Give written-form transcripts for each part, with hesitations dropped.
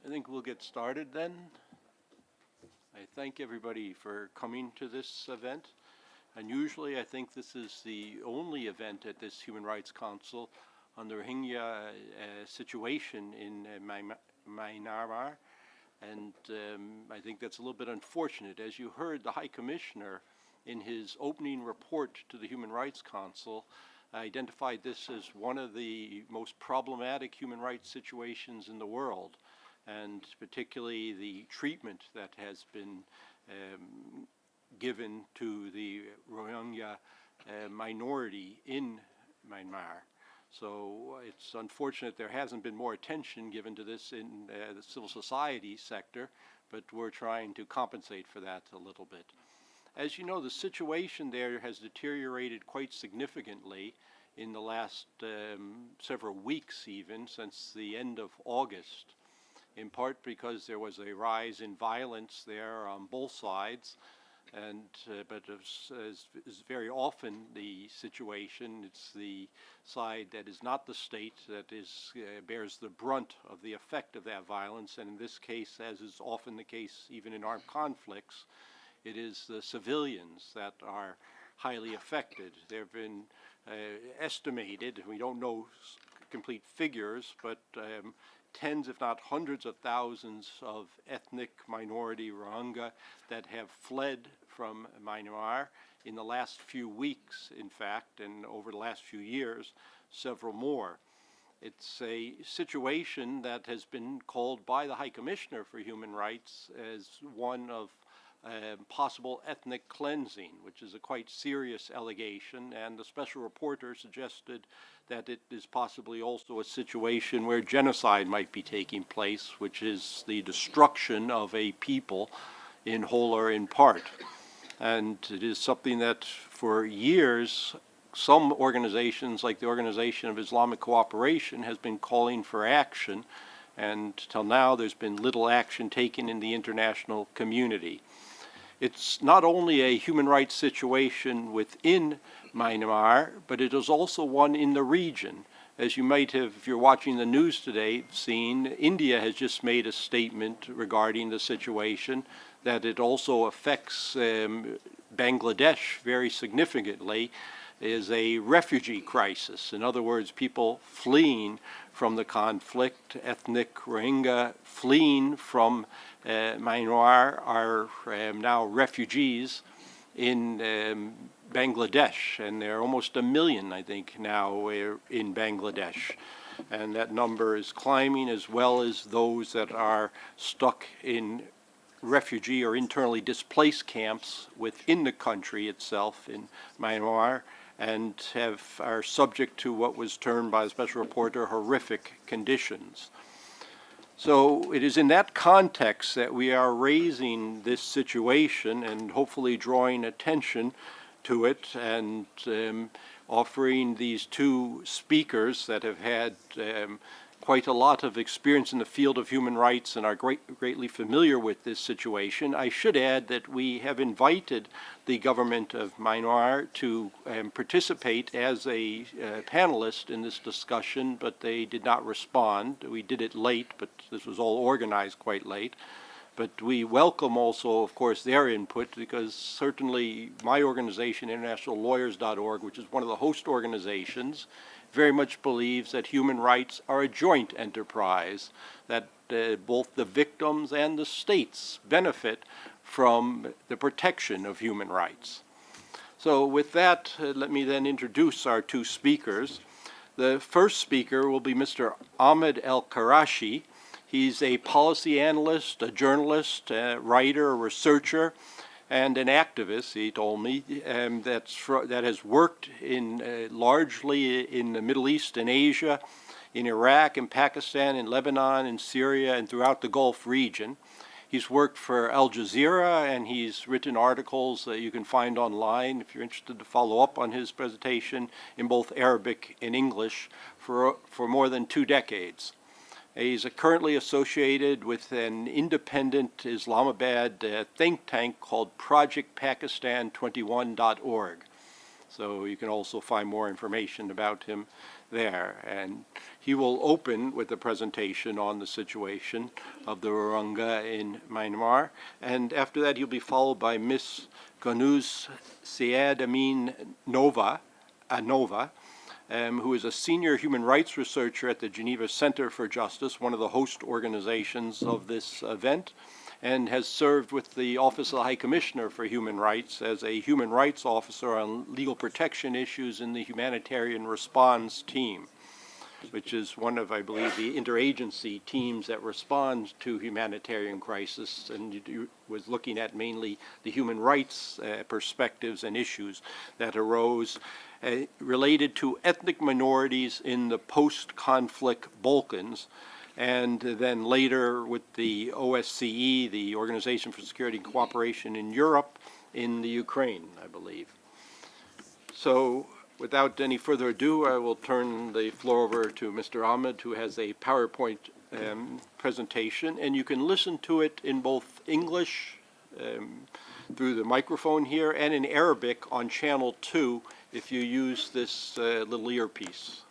I think we'll get started then. I thank everybody for coming to this event. And usually I think this is the only event at this Human Rights Council on the Rohingya situation in Myanmar. And I think that's a little bit unfortunate. As you heard, the High Commissioner in his opening report to the Human Rights Council identified this as one of the most problematic human rights situations in the world, and particularly the treatment that has been given to the Rohingya minority in Myanmar. So it's unfortunate there hasn't been more attention given to this in the civil society sector, but we're trying to compensate for that a little bit. As you know, the situation there has deteriorated quite significantly in the last several weeks, even since the end of August, in part because there was a rise in violence there on both sides. And but as is very often the situation, it's the side that is not the state that is bears the brunt of the effect of that violence. And in this case, as is often the case even in armed conflicts, it is the civilians that are highly affected. There have been estimated, we don't know complete figures, but tens, if not hundreds of thousands of ethnic minority Rohingya that have fled from Myanmar in the last few weeks, in fact, and over the last few years, several more. It's a situation that has been called by the High Commissioner for Human Rights as one of possible ethnic cleansing, which is a quite serious allegation, and the special reporter suggested that it is possibly also a situation where genocide might be taking place, which is the destruction of a people in whole or in part. And it is something that for years some organizations, like the Organization of Islamic Cooperation, has been calling for action, and till now there's been little action taken in the international community. It's not only a human rights situation within Myanmar, but it is also one in the region. As you might have, if you're watching the news today, seen, India has just made a statement regarding the situation, that it also affects Bangladesh very significantly, is a refugee crisis. In other words, people fleeing from the conflict, ethnic Rohingya fleeing from Myanmar are now refugees in Bangladesh, and there are almost 1 million, I think, now in Bangladesh. And that number is climbing, as well as those that are stuck in refugee or internally displaced camps within the country itself in Myanmar, and are subject to what was termed by the special reporter horrific conditions. So it is in that context that we are raising this situation and hopefully drawing attention to it, and offering these two speakers that have had quite a lot of experience in the field of human rights and are greatly familiar with this situation. I should add that we have invited the government of Myanmar to participate as a panelist in this discussion, but they did not respond. We did it late, but this was all organized quite late. But we welcome also, of course, their input, because certainly my organization, internationallawyers.org, which is one of the host organizations, very much believes that human rights are a joint enterprise, that both the victims and the states benefit from the protection of human rights. So with that, let me then introduce our two speakers. The first speaker will be Mr. Ahmed El-Karashi. He's a policy analyst, a journalist, a writer, a researcher, and an activist, he told me, that has worked largely in the Middle East and Asia, in Iraq and Pakistan, in Lebanon and Syria, and throughout the Gulf region. He's worked for Al Jazeera, and he's written articles that you can find online if you're interested to follow up on his presentation, in both Arabic and English for more than 2 decades. He's currently associated with an independent Islamabad think tank called ProjectPakistan21.org. So you can also find more information about him there. And he will open with a presentation on the situation of the Rohingya in Myanmar. And after that, he'll be followed by Ms. Ghanuz Syed Amin Nova, who is a senior human rights researcher at the Geneva Centre for Justice, one of the host organizations of this event, and has served with the Office of the High Commissioner for Human Rights as a human rights officer on legal protection issues in the humanitarian response team, which is one of, I believe, the interagency teams that respond to humanitarian crisis, and was looking at mainly the human rights perspectives and issues that arose related to ethnic minorities in the post-conflict Balkans, and then later with the OSCE, the Organization for Security and Cooperation in Europe, in the Ukraine, I believe. So without any further ado, I will turn the floor over to Mr. Ahmed, who has a PowerPoint presentation, and you can listen to it in both English through the microphone here and in Arabic on channel 2 if you use this little earpiece.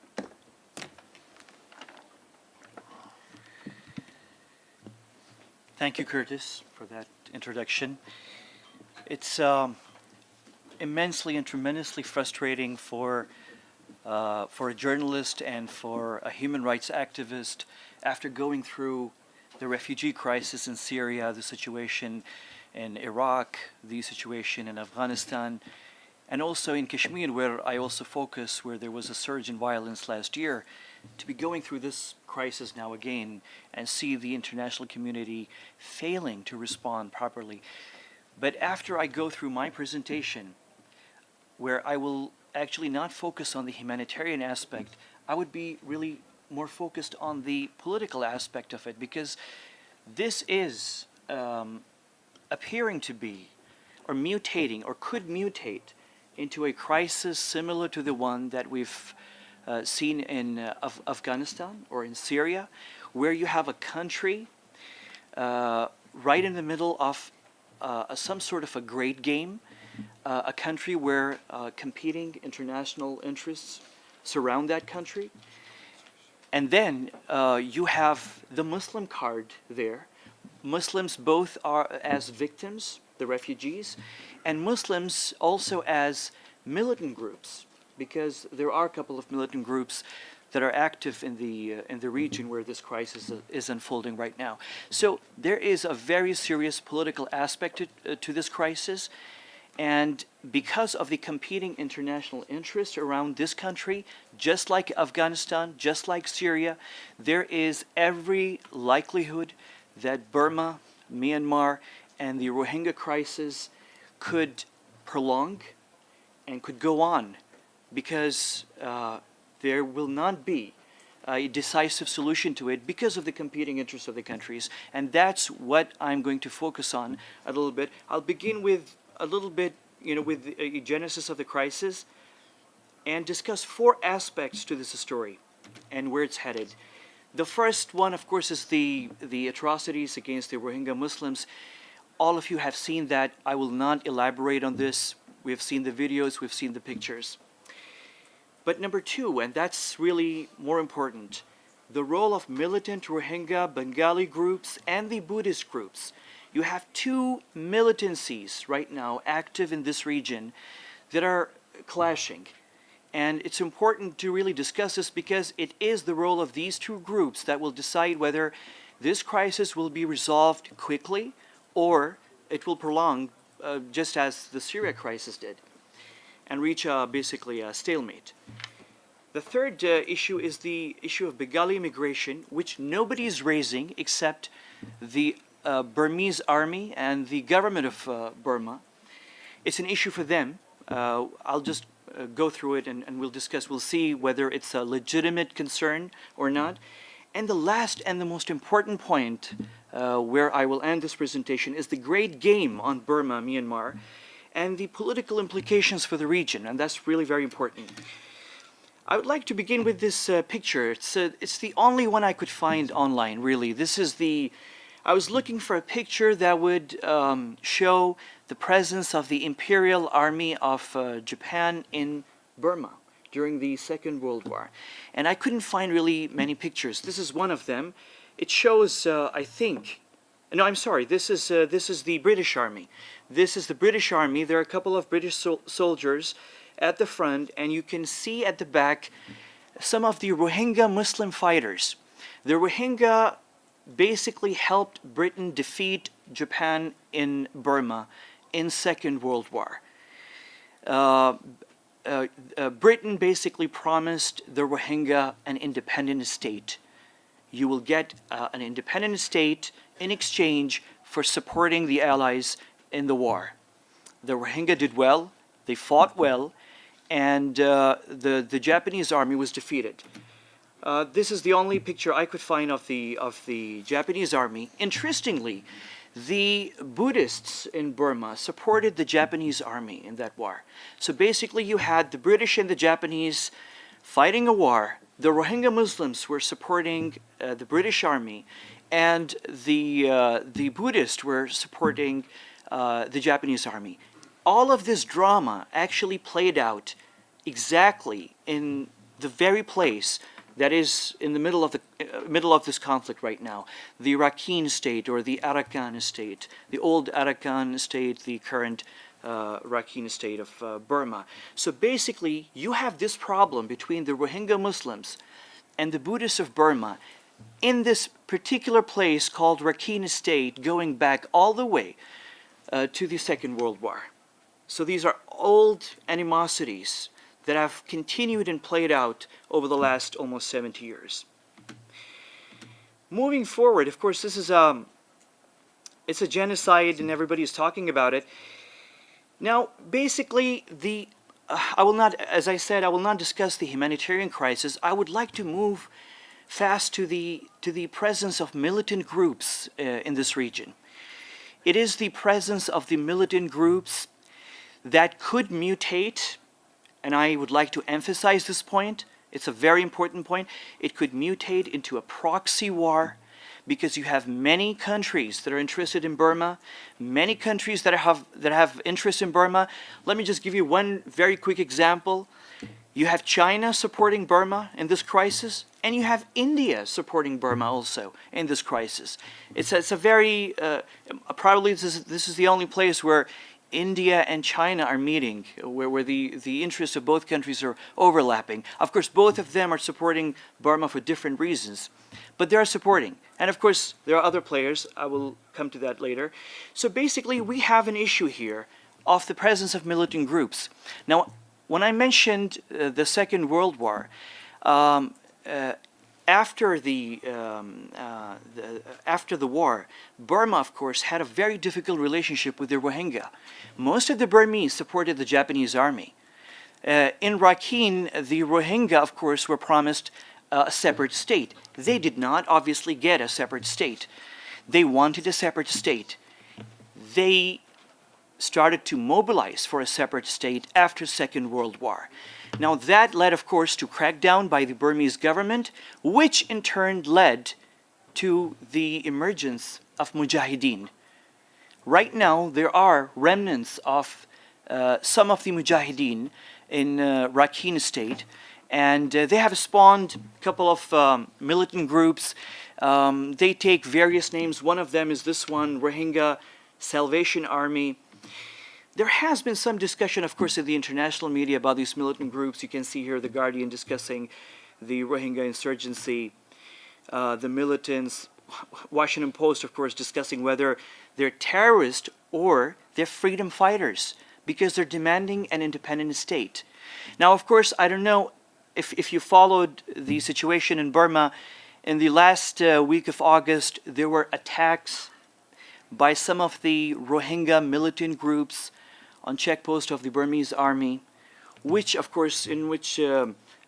Thank you, Curtis, for that introduction. It's immensely and tremendously frustrating for a journalist and for a human rights activist after going through the refugee crisis in Syria, the situation in Iraq, the situation in Afghanistan, and also in Kashmir, where I also focus, where there was a surge in violence last year, to be going through this crisis now again and see the international community failing to respond properly. But after I go through my presentation, where I will actually not focus on the humanitarian aspect, I would be really more focused on the political aspect of it, because this is appearing to be, or mutating, or could mutate into a crisis similar to the one that we've seen in Afghanistan or in Syria, where you have a country right in the middle of some sort of a great game, a country where competing international interests surround that country. And then you have the Muslim card there. Muslims both are as victims, the refugees, and Muslims also as militant groups, because there are a couple of militant groups that are active in the region where this crisis is unfolding right now. So there is a very serious political aspect to this crisis, and because of the competing international interests around this country, just like Afghanistan, just like Syria, there is every likelihood that Burma, Myanmar, and the Rohingya crisis could prolong and could go on, because there will not be a decisive solution to it because of the competing interests of the countries. And that's what I'm going to focus on a little bit. I'll begin with a little bit, with a genesis of the crisis, and discuss 4 aspects to this story and where it's headed. The first one, of course, is the atrocities against the Rohingya Muslims. All of you have seen that. I will not elaborate on this. We've seen the videos, we've seen the pictures. But number 2, and that's really more important, the role of militant Rohingya Bengali groups and the Buddhist groups. You have 2 militancies right now active in this region that are clashing. And it's important to really discuss this, because it is the role of these 2 groups that will decide whether this crisis will be resolved quickly or it will prolong, just as the Syria crisis did, and reach basically a stalemate. The third issue is the issue of Bengali immigration, which nobody is raising except the Burmese army and the government of Burma. It's an issue for them. I'll just go through it and we'll discuss. We'll see whether it's a legitimate concern or not. And the last and the most important point, where I will end this presentation, is the great game on Burma, Myanmar, and the political implications for the region. And that's really very important. I would like to begin with this picture. It's the only one I could find online, really. I was looking for a picture that would show the presence of the Imperial Army of Japan in Burma, during the Second World War. And I couldn't find really many pictures. This is one of them. It shows, I think, no, I'm sorry, this is the British Army. This is the British Army. There are a couple of British soldiers at the front, and you can see at the back some of the Rohingya Muslim fighters. The Rohingya basically helped Britain defeat Japan in Burma in Second World War. Britain basically promised the Rohingya an independent state. You will get an independent state in exchange for supporting the Allies in the war. The Rohingya did well, they fought well, and the Japanese army was defeated. This is the only picture I could find of the Japanese army. Interestingly, the Buddhists in Burma supported the Japanese army in that war. So basically you had the British and the Japanese fighting a war. The Rohingya Muslims were supporting the British army, and the Buddhists were supporting the Japanese army. All of this drama actually played out exactly in the very place that is in the middle of this conflict right now, the Rakhine state or the Arakan state, the old Arakan state, the current Rakhine state of Burma. So basically, you have this problem between the Rohingya Muslims and the Buddhists of Burma in this particular place called Rakhine state, going back all the way to the Second World War. So these are old animosities that have continued and played out over the last almost 70 years. Moving forward, of course, this is it's a genocide and everybody's talking about it. Now, basically, I will not, as I said, I will not discuss the humanitarian crisis. I would like to move fast to the presence of militant groups in this region. It is the presence of the militant groups that could mutate, and I would like to emphasize this point. It's a very important point. It could mutate into a proxy war because you have many countries that are interested in Burma, many countries that have interest in Burma. Let me just give you one very quick example. You have China supporting Burma in this crisis, and you have India supporting Burma also in this crisis. It's a very, probably this is the only place where India and China are meeting, where the interests of both countries are overlapping. Of course, both of them are supporting Burma for different reasons, but they are supporting. And of course, there are other players. I will come to that later. So basically, we have an issue here of the presence of militant groups. Now, when I mentioned the Second World War, after the war, Burma, of course, had a very difficult relationship with the Rohingya. Most of the Burmese supported the Japanese army. In Rakhine, the Rohingya, of course, were promised a separate state. They did not obviously get a separate state. They wanted a separate state. They started to mobilize for a separate state after Second World War. Now that led, of course, to crackdown by the Burmese government, which in turn led to the emergence of Mujahideen. Right now, there are remnants of some of the Mujahideen in Rakhine state, and they have spawned a couple of militant groups. They take various names. One of them is this one, Rohingya Salvation Army. There has been some discussion, of course, in the international media about these militant groups. You can see here The Guardian discussing the Rohingya insurgency, the militants, Washington Post, of course, discussing whether they're terrorists or they're freedom fighters because they're demanding an independent state. Now, of course, I don't know if you followed the situation in Burma. In the last week of August, there were attacks by some of the Rohingya militant groups on checkpost of the Burmese army, which, of course,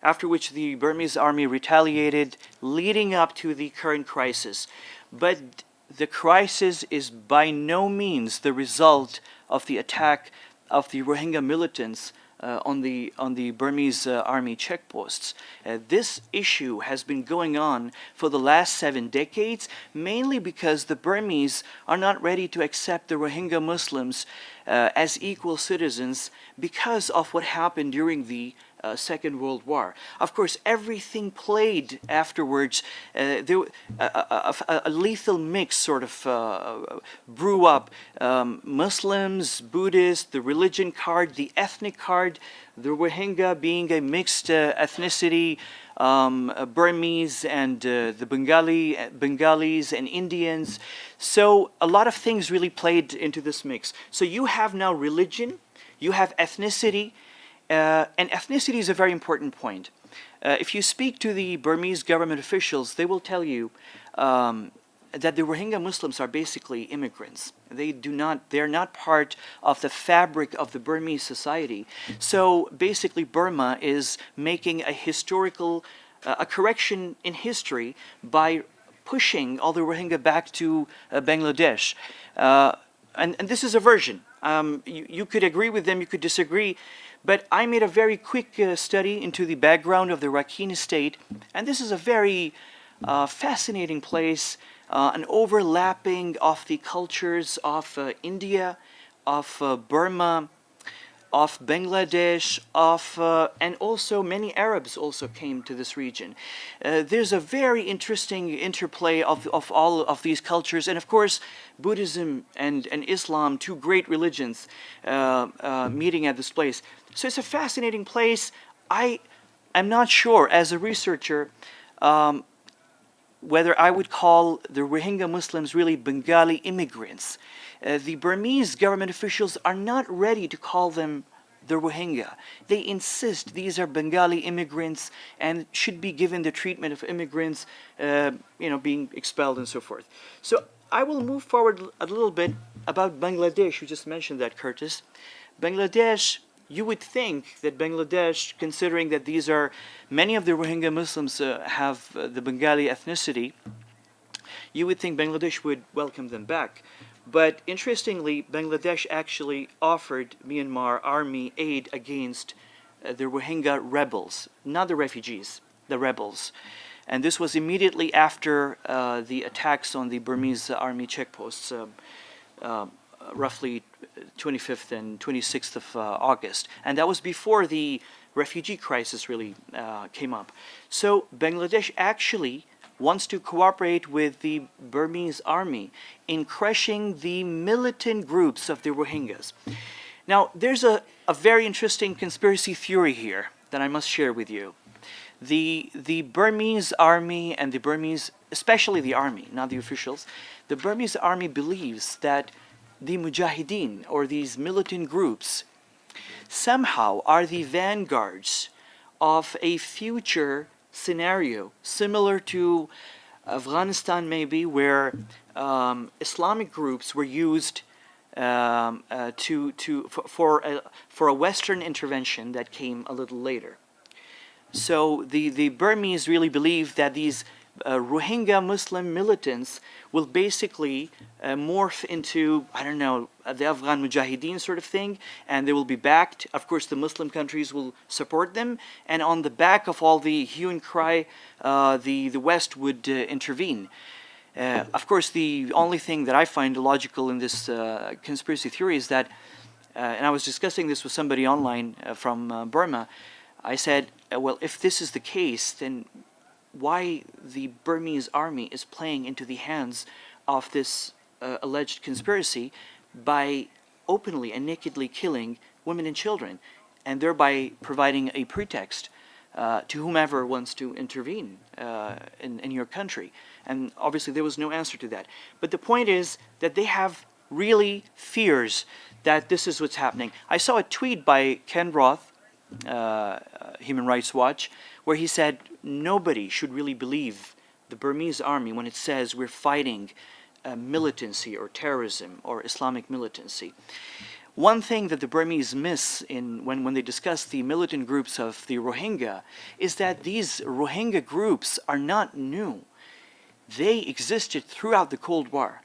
after which the Burmese army retaliated, leading up to the current crisis. But the crisis is by no means the result of the attack of the Rohingya militants on the Burmese army checkposts. This issue has been going on for the last 7 decades, mainly because the Burmese are not ready to accept the Rohingya Muslims as equal citizens because of what happened during the Second World War. Of course, everything played afterwards. A lethal mix sort of brew up. Muslims, Buddhists, the religion card, the ethnic card, the Rohingya being a mixed ethnicity, Burmese and the Bengalis and Indians. So a lot of things really played into this mix. So you have now religion, you have ethnicity, and ethnicity is a very important point. If you speak to the Burmese government officials, they will tell you that the Rohingya Muslims are basically immigrants. They're not part of the fabric of the Burmese society. So basically Burma is making a historical, a correction in history by pushing all the Rohingya back to Bangladesh. And this is a version. You could agree with them, you could disagree, but I made a very quick study into the background of the Rakhine state, and this is a very fascinating place, an overlapping of the cultures of India, of Burma, of Bangladesh, and also many Arabs also came to this region. There's a very interesting interplay of all of these cultures, and of course Buddhism and Islam, two great religions, meeting at this place. So it's a fascinating place. I'm not sure, as a researcher, whether I would call the Rohingya Muslims really Bengali immigrants. The Burmese government officials are not ready to call them the Rohingya. They insist these are Bengali immigrants and should be given the treatment of immigrants, being expelled and so forth. So I will move forward a little bit about Bangladesh. You just mentioned that, Curtis. Bangladesh, you would think that Bangladesh, considering that these are, many of the Rohingya Muslims have the Bengali ethnicity, you would think Bangladesh would welcome them back. But interestingly, Bangladesh actually offered Myanmar army aid against the Rohingya rebels, not the refugees, the rebels. And this was immediately after the attacks on the Burmese army checkposts, roughly 25th and 26th of August. And that was before the refugee crisis really came up. So Bangladesh actually wants to cooperate with the Burmese army in crushing the militant groups of the Rohingyas. Now, there's a very interesting conspiracy theory here that I must share with you. The Burmese army and the Burmese, especially the army, not the officials, the Burmese army believes that the Mujahideen, or these militant groups, somehow are the vanguards of a future scenario similar to Afghanistan, maybe, where Islamic groups were used for a Western intervention that came a little later. So the Burmese really believe that these Rohingya Muslim militants will basically morph into, I don't know, the Afghan Mujahideen sort of thing, and they will be backed. Of course, the Muslim countries will support them, and on the back of all the hue and cry, the West would intervene. Of course, the only thing that I find illogical in this conspiracy theory is that, and I was discussing this with somebody online from Burma, I said, well, if this is the case, then why the Burmese army is playing into the hands of this alleged conspiracy by openly and nakedly killing women and children, and thereby providing a pretext to whomever wants to intervene in your country. And obviously there was no answer to that. But the point is that they have really fears that this is what's happening. I saw a tweet by Ken Roth, Human Rights Watch, where he said nobody should really believe the Burmese army when it says we're fighting militancy or terrorism or Islamic militancy. One thing that the Burmese miss when they discuss the militant groups of the Rohingya is that these Rohingya groups are not new. They existed throughout the Cold War,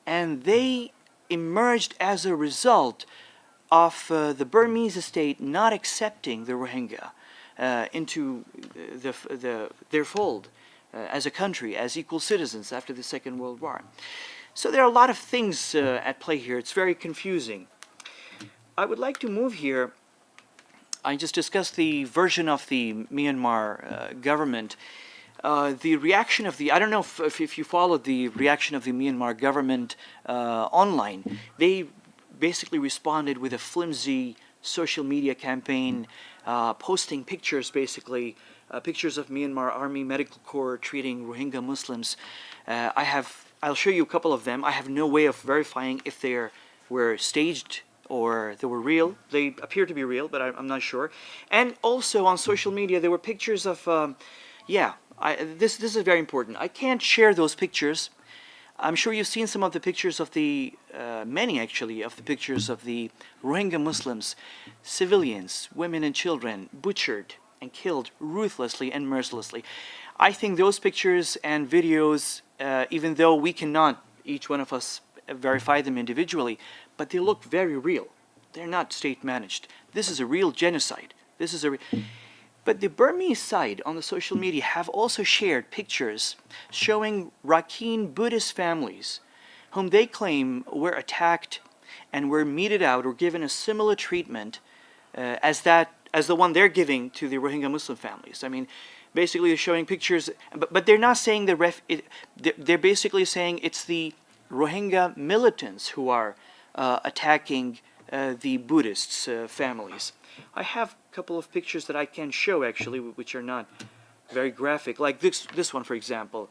and they emerged as a result of the Burmese state not accepting the Rohingya into their fold as a country, as equal citizens after the Second World War. So there are a lot of things at play here. It's very confusing. I would like to move here I just discussed the version of the Myanmar government. The reaction of the, I don't know if you followed the reaction of the Myanmar government online. They basically responded with a flimsy social media campaign, posting pictures, basically, pictures of Myanmar Army Medical Corps treating Rohingya Muslims. I'll show you a couple of them. I have no way of verifying if they were staged or they were real. They appear to be real, but I'm not sure. And also on social media, there were pictures of, this is very important. I can't share those pictures. I'm sure you've seen some of the pictures of the, many actually, of the pictures of the Rohingya Muslims, civilians, women and children, butchered and killed ruthlessly and mercilessly. I think those pictures and videos, even though we cannot, each one of us, verify them individually, but they look very real. They're not state managed. This is a real genocide. This is a But the Burmese side on the social media have also shared pictures showing Rakhine Buddhist families whom they claim were attacked and were meted out or given a similar treatment as the one they're giving to the Rohingya Muslim families. I mean, basically they're showing pictures, but they're not saying they're basically saying it's the Rohingya militants who are attacking the Buddhists' families. I have a couple of pictures that I can show actually, which are not very graphic, like this one, for example.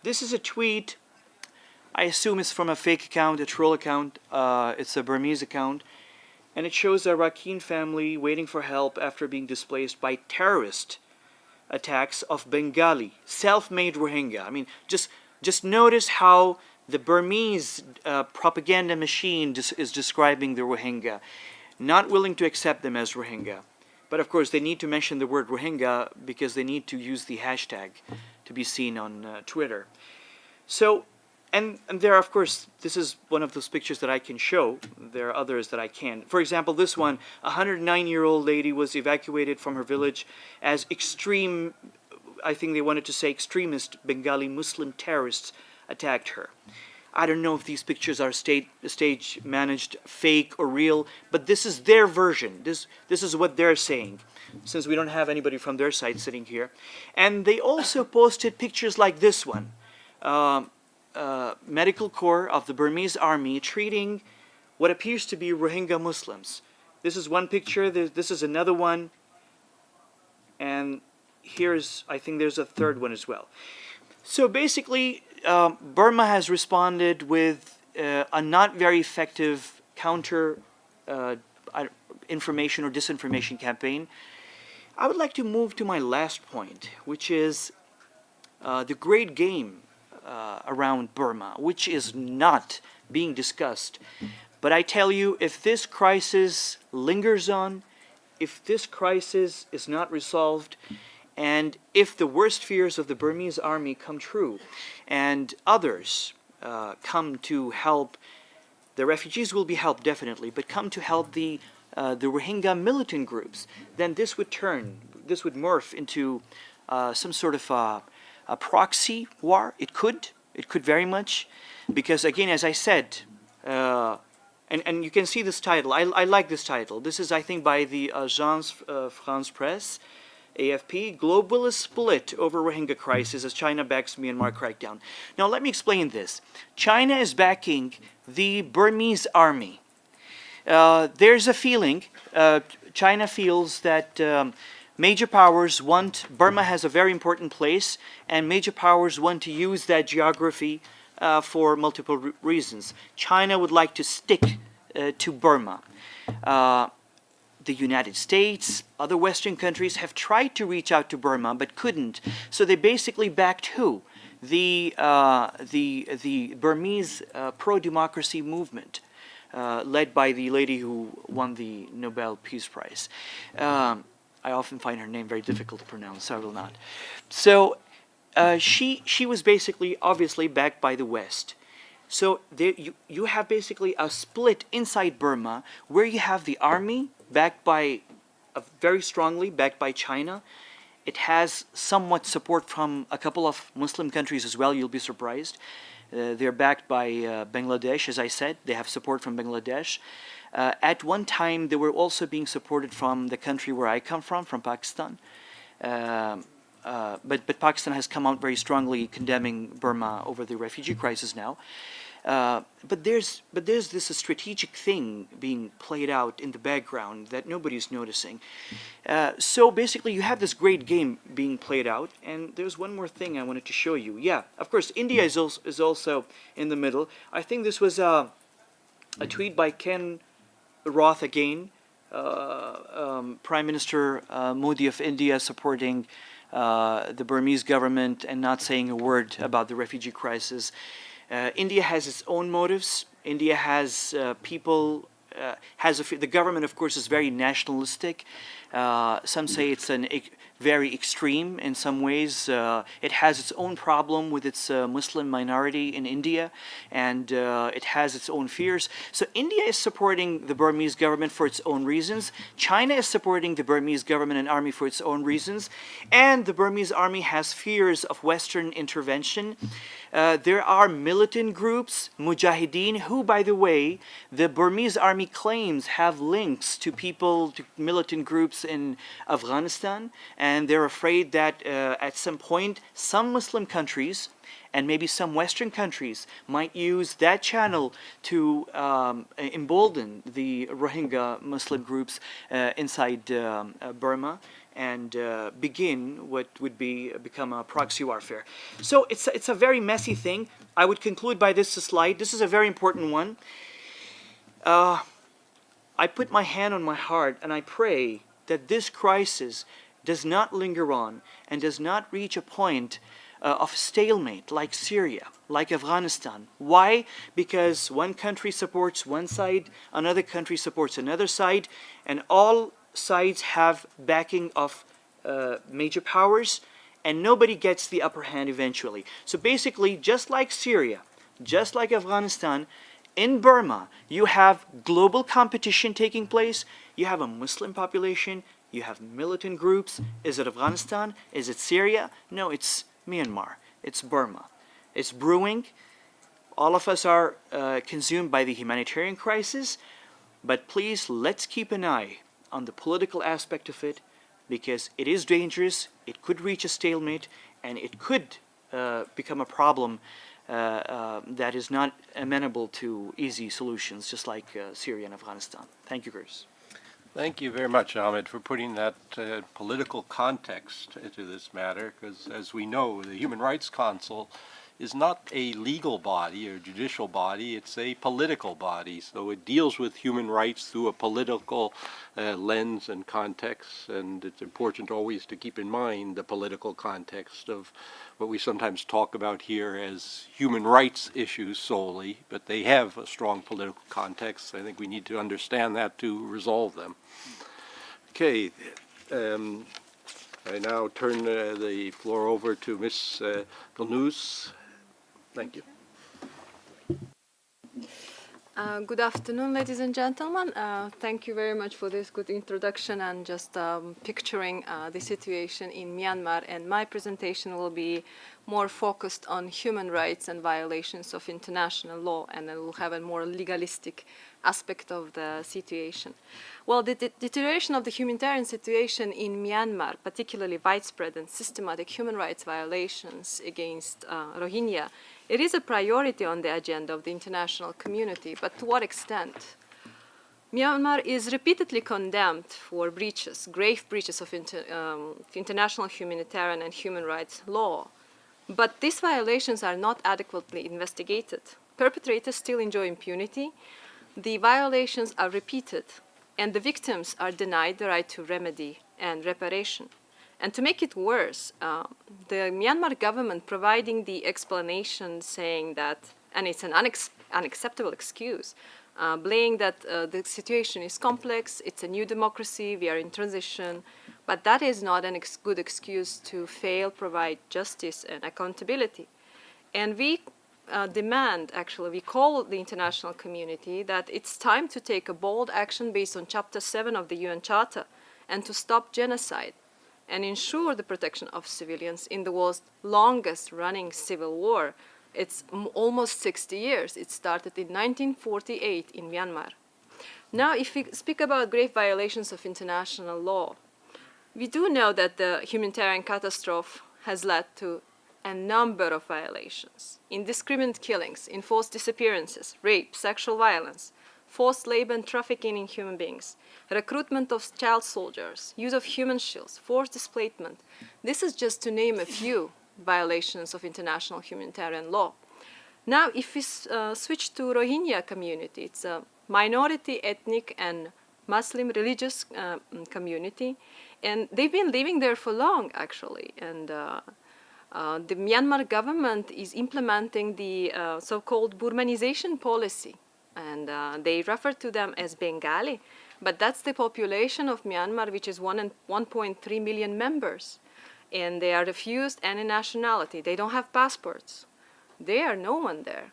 This is a tweet. I assume it's from a fake account, a troll account. It's a Burmese account, and it shows a Rakhine family waiting for help after being displaced by terrorist attacks of Bengali, self-made Rohingya. I mean, just notice how the Burmese propaganda machine is describing the Rohingya, not willing to accept them as Rohingya. But of course, they need to mention the word Rohingya because they need to use the hashtag to be seen on Twitter. So, and there are, of course, this is one of those pictures that I can show. There are others that I can't. For example, this one, a 109-year-old lady was evacuated from her village as extreme, I think they wanted to say extremist Bengali Muslim terrorists attacked her. I don't know if these pictures are stage managed, fake or real, but this is their version. This is what they're saying, since we don't have anybody from their side sitting here. And they also posted pictures like this one. Medical Corps of the Burmese Army treating what appears to be Rohingya Muslims. This is one picture, this is another one, and here's, I think there's a third one as well. So basically, Burma has responded with a not very effective counter information or disinformation campaign. I would like to move to my last point, which is the great game around Burma, which is not being discussed. But I tell you, if this crisis lingers on, if this crisis is not resolved, and if the worst fears of the Burmese army come true, and others come to help, the refugees will be helped definitely, but come to help the Rohingya militant groups, then this would morph into some sort of a proxy war. It could very much, because again, as I said, and you can see this title. I like this title. This is, I think, by the Agence France Presse, AFP, globalist split over Rohingya crisis as China backs Myanmar crackdown. Now let me explain this. China is backing the Burmese army. There's a feeling, China feels that major powers want, Burma has a very important place, and major powers want to use that geography for multiple reasons. China would like to stick to Burma. The United States, other Western countries have tried to reach out to Burma but couldn't. So they basically backed who? The Burmese pro-democracy movement, led by the lady who won the Nobel Peace Prize. I often find her name very difficult to pronounce, so I will not. So she was basically, obviously, backed by the West. So there, you have basically a split inside Burma where you have the army backed by, very strongly backed by China. It has somewhat support from a couple of Muslim countries as well, you'll be surprised. They're backed by Bangladesh, as I said. They have support from Bangladesh. At one time, they were also being supported from the country where I come from Pakistan. But Pakistan has come out very strongly condemning Burma over the refugee crisis now. But there's this strategic thing being played out in the background that nobody's noticing. So basically, you have this great game being played out, and there's one more thing I wanted to show you. Yeah, of course, India is also in the middle. I think this was a tweet by Ken Roth again, Prime Minister Modi of India supporting the Burmese government and not saying a word about the refugee crisis. India has its own motives. India has people, the government, of course, is very nationalistic. Some say it's very extreme in some ways. It has its own problem with its Muslim minority in India, and it has its own fears. So India is supporting the Burmese government for its own reasons. China is supporting the Burmese government and army for its own reasons. And the Burmese army has fears of Western intervention. There are militant groups, Mujahideen, who, by the way, the Burmese army claims have links to people, to militant groups in Afghanistan, and they're afraid that at some point some Muslim countries and maybe some Western countries might use that channel to embolden the Rohingya Muslim groups inside Burma and begin what would become a proxy warfare. So it's a very messy thing. I would conclude by this slide. This is a very important one. I put my hand on my heart and I pray that this crisis does not linger on and does not reach a point of stalemate like Syria, like Afghanistan. Why? Because one country supports one side, another country supports another side, and all sides have backing of major powers, and nobody gets the upper hand eventually. So basically, just like Syria, just like Afghanistan, in Burma, you have global competition taking place. You have a Muslim population. You have militant groups. Is it Afghanistan? Is it Syria? No, it's Myanmar. It's Burma. It's brewing. All of us are consumed by the humanitarian crisis. But please, let's keep an eye on the political aspect of it, because it is dangerous. It could reach a stalemate, and it could become a problem that is not amenable to easy solutions, just like Syria and Afghanistan. Thank you, Chris. Thank you very much, Ahmed, for putting that political context to this matter, because as we know, the Human Rights Council is not a legal body or judicial body, it's a political body. So it deals with human rights through a political lens and context, and it's important always to keep in mind the political context of what we sometimes talk about here as human rights issues solely, but they have a strong political context. I think we need to understand that to resolve them. Okay, I now turn the floor over to Ms. Galnous. Thank you. Good afternoon, ladies and gentlemen. Thank you very much for this good introduction and just picturing the situation in Myanmar. And my presentation will be more focused on human rights and violations of international law, and it will have a more legalistic aspect of the situation. Well, the deterioration of the humanitarian situation in Myanmar, particularly widespread and systematic human rights violations against Rohingya, it is a priority on the agenda of the international community, but to what extent? Myanmar is repeatedly condemned for breaches, grave breaches of international humanitarian and human rights law, but these violations are not adequately investigated. Perpetrators still enjoy impunity, the violations are repeated, and the victims are denied the right to remedy and reparation. And to make it worse, the Myanmar government providing the explanation saying that, and it's an unacceptable excuse, blaming that the situation is complex, it's a new democracy, we are in transition, but that is not a good excuse to fail provide justice and accountability. And we we call the international community that it's time to take a bold action based on Chapter 7 of the UN Charter and to stop genocide and ensure the protection of civilians in the world's longest running civil war. It's almost 60 years. It started in 1948 in Myanmar. Now, if we speak about grave violations of international law, we do know that the humanitarian catastrophe has led to a number of violations: indiscriminate killings, enforced disappearances, rape, sexual violence, forced labor and trafficking in human beings, recruitment of child soldiers, use of human shields, forced displacement. This is just to name a few violations of international humanitarian law. Now, if we switch to Rohingya community, it's a minority ethnic and Muslim religious community, and they've been living there for long, actually. And the Myanmar government is implementing the so-called Burmanization policy, and they refer to them as Bengali, but that's the population of Myanmar, which is 1.3 million members, and they are refused any nationality. They don't have passports. They are no one there.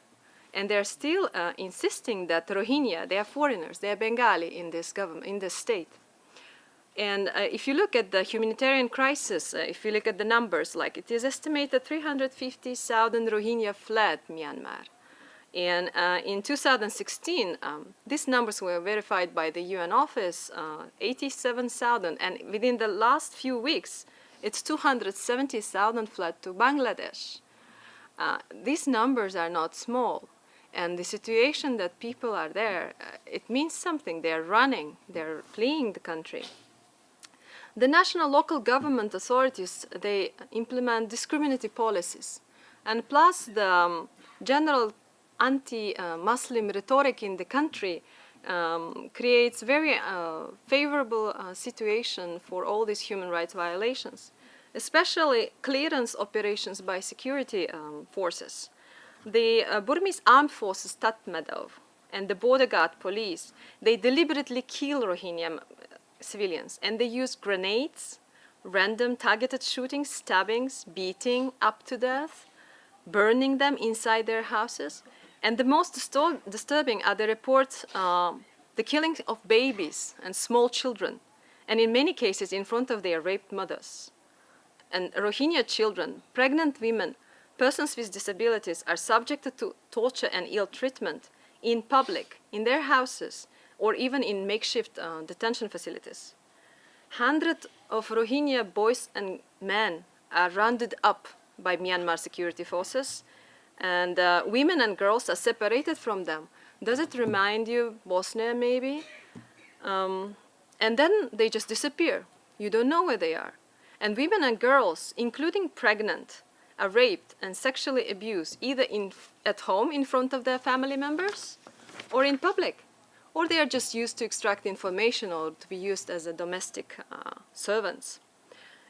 And they're still insisting that Rohingya, they are foreigners, they are Bengali in this government, in this state. And if you look at the humanitarian crisis, if you look at the numbers, like it is estimated 350,000 Rohingya fled Myanmar. And in 2016, these numbers were verified by the UN office, 87,000. And within the last few weeks, it's 270,000 fled to Bangladesh. These numbers are not small. And the situation that people are there, it means something. They're running, they're fleeing the country. The national local government authorities, they implement discriminatory policies. And plus the general anti-Muslim rhetoric in the country creates very favorable situation for all these human rights violations, especially clearance operations by security forces. The Burmese armed forces, Tatmadaw, and the border guard police, they deliberately kill Rohingya civilians, and they use grenades, random targeted shootings, stabbings, beating up to death, burning them inside their houses. And the most disturbing are the reports, the killing of babies and small children, and in many cases in front of their raped mothers. And Rohingya children, pregnant women, persons with disabilities are subjected to torture and ill treatment in public, in their houses, or even in makeshift detention facilities. Hundreds of Rohingya boys and men are rounded up by Myanmar security forces, and women and girls are separated from them. Does it remind you Bosnia, maybe? And then they just disappear. You don't know where they are. And women and girls, including pregnant, are raped and sexually abused, either at home in front of their family members or in public. Or they are just used to extract information or to be used as a domestic servants.